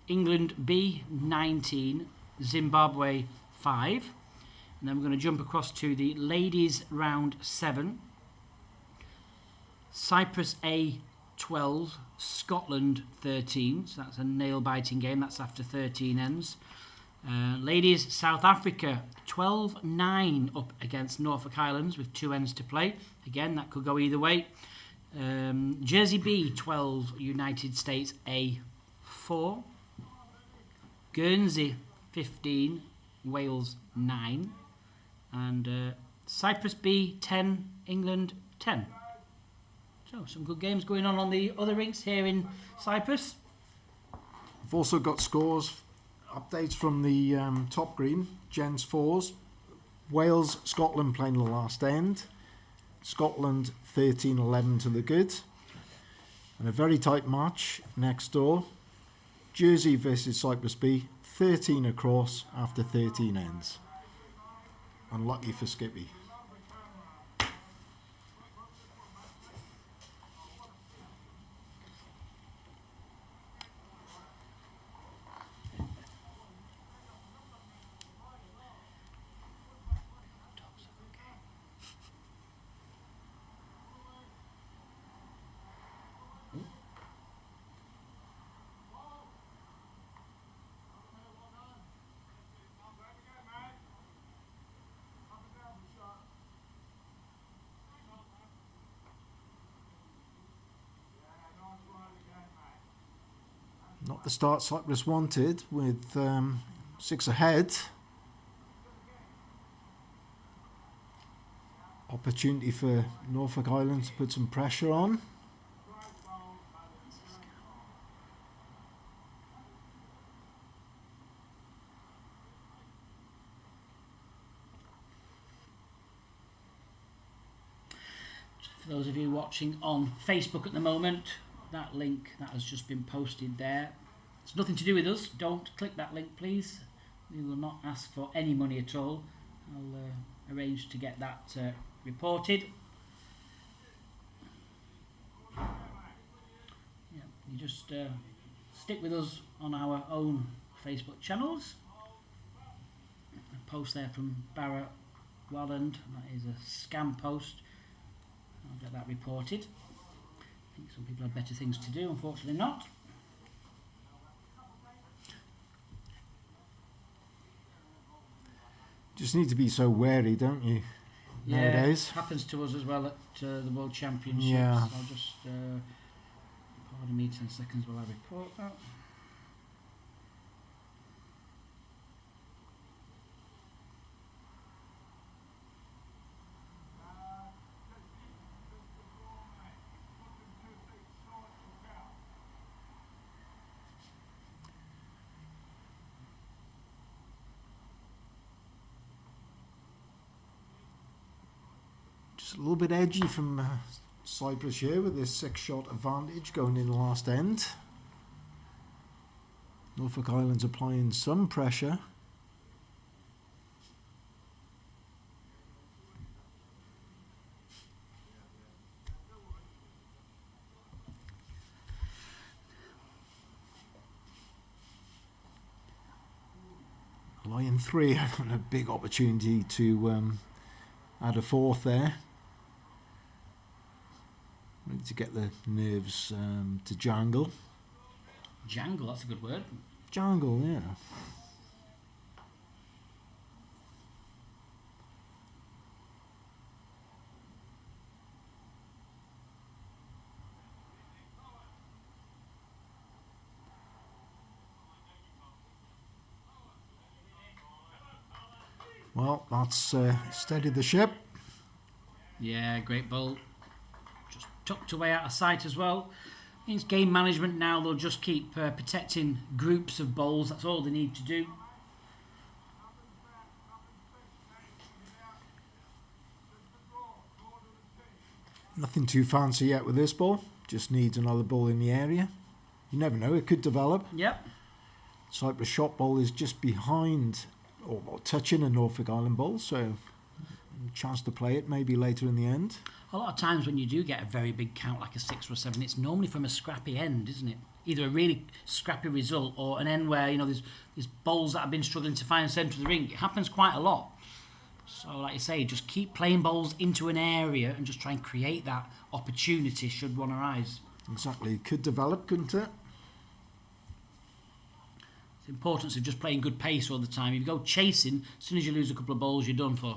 England B 19, Zimbabwe 5, and then we're going to jump across to the ladies round 7. Cyprus A 12, Scotland 13, so that's a nail-biting game, that's after 13 ends. Ladies, South Africa 12-9 up against Norfolk Islands with 2 ends to play. Again, that could go either way. Jersey B 12, United States A 4. Guernsey 15, Wales 9. And Cyprus B 10, England 10. So some good games going on the other rinks here in Cyprus. I've also got scores, updates from the top green, Gens 4s. Wales, Scotland playing the last end. Scotland 13-11 to the good. And a very tight match next door. Jersey versus Cyprus B, 13 across after 13 ends. Unlucky for Skippy. Not the start Cyprus wanted, with 6 ahead. Opportunity for Norfolk Island to put some pressure on. For those of you watching on Facebook at the moment, that link that has just been posted there, it's nothing to do with us. Don't click that link, please. We will not ask for any money at all. I'll arrange to get that reported. Yeah, you just stick with us on our own Facebook channels. A post there from Barra Walland. That is a scam post. I'll get that reported. I think some people have better things to do, unfortunately not. Just need to be so wary, don't you? Nowadays. Yeah, happens to us as well at the World Championships. Yeah. I'll just pardon me 10 seconds while I report that. Just a little bit edgy from Cyprus here with this 6-shot advantage going in the last end. Norfolk Island's applying some pressure. Line 3 having a big opportunity to add a 4th there. Ready to get the nerves to jangle. Jangle, that's a good word. Jangle, yeah. Well, that's steadied the ship. Yeah, great bowl. Just tucked away out of sight as well. It's game management now. They'll just keep protecting groups of bowls. That's all they need to do. Nothing too fancy yet with this ball. Just needs another ball in the area. You never know, it could develop. Yep. Cyprus shot ball is just behind or touching a Norfolk Island ball, so a chance to play it maybe later in the end. A lot of times when you do get a very big count like a 6 or a 7, it's normally from a scrappy end, isn't it? Either a really scrappy result or an end where, you know, there's bowls that have been struggling to find centre of the ring. It happens quite a lot. So like you say, just keep playing bowls into an area and just try and create that opportunity should one arise. Exactly. Could develop, couldn't it? The importance of just playing good pace all the time. If you go chasing, as soon as you lose a couple of bowls, you're done for.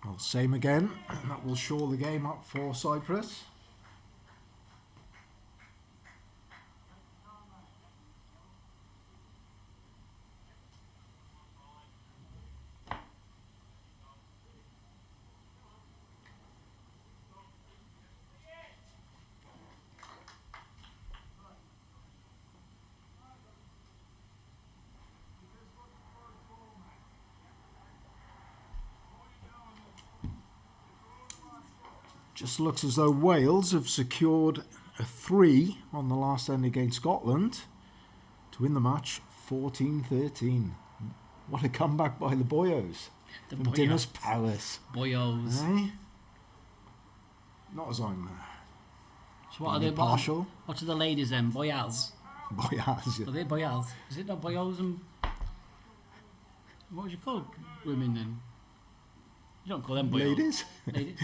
Well, same again. That will shore the game up for Cyprus. Just looks as though Wales have secured a 3 on the last end against Scotland to win the match 14-13. What a comeback by the boyos. The From Dinas Palace. Boyos. Eh? Not as I'm So what are they? partial. What are the ladies then? Boyals. Boyas. Are they boyals? Is it not boyos and what would you call women then? You don't call them boyos. Ladies? Ladies.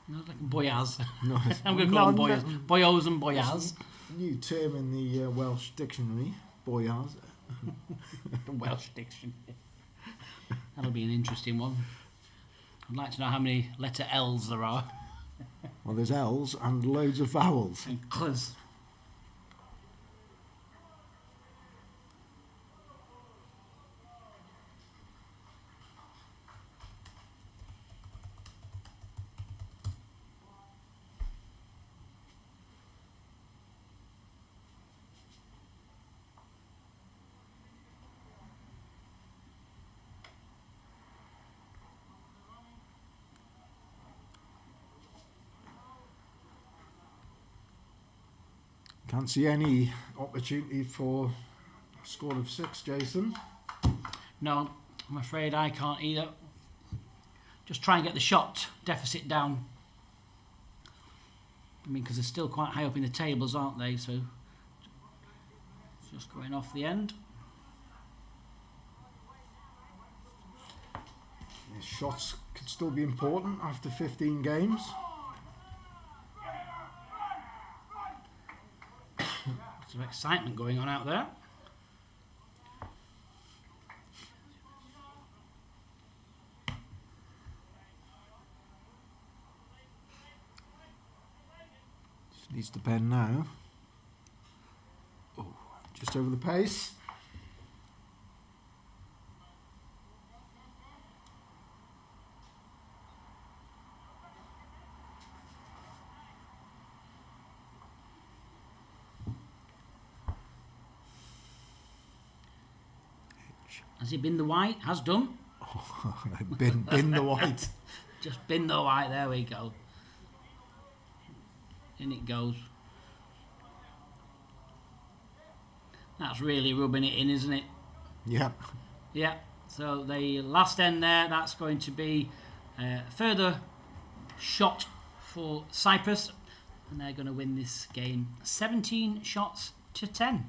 No, like boyas. No, I'm going to call them boyos. Boyos and boyas. New term in the Welsh dictionary. Boyas. The Welsh dictionary. That'll be an interesting one. I'd like to know how many letter L's there are. Well, there's L's and loads of vowels. And cuz. Can't see any opportunity for a score of 6, Jason. No, I'm afraid I can't either. Just try and get the shot deficit down. I mean, because they're still quite high up in the tables, aren't they? So, it's just going off the end. His shots could still be important after 15 games. Some excitement going on out there. Just needs to bend now. Oh, just over the pace. Has he been the white? Has done. Oh, bin the white. Just bin the white. There we go. In it goes. That's really rubbing it in, isn't it? Yeah. Yeah. So the last end there, that's going to be a further shot for Cyprus. And they're going to win this game 17 shots to 10.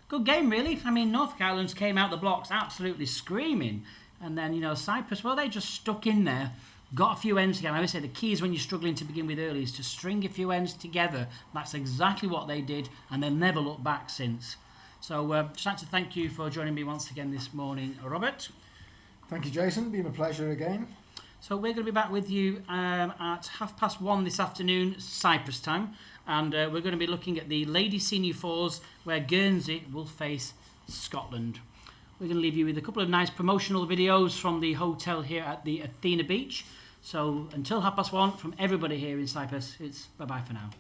Good game, really. I mean, Norfolk Islands came out the blocks absolutely screaming. And then, you know, Cyprus, well, they just stuck in there, got a few ends together. I always say the key is when you're struggling to begin with early is to string a few ends together. That's exactly what they did, and they've never looked back since. So, just like to thank you for joining me once again this morning, Robert. Thank you, Jason. Been a pleasure again. So we're going to be back with you at 1:30 this afternoon, Cyprus time. And we're going to be looking at the Ladies Senior Fours, where Guernsey will face Scotland. We're going to leave you with a couple of nice promotional videos from the hotel here at the Athena Beach. So until 1:30 from everybody here in Cyprus, it's bye-bye for now.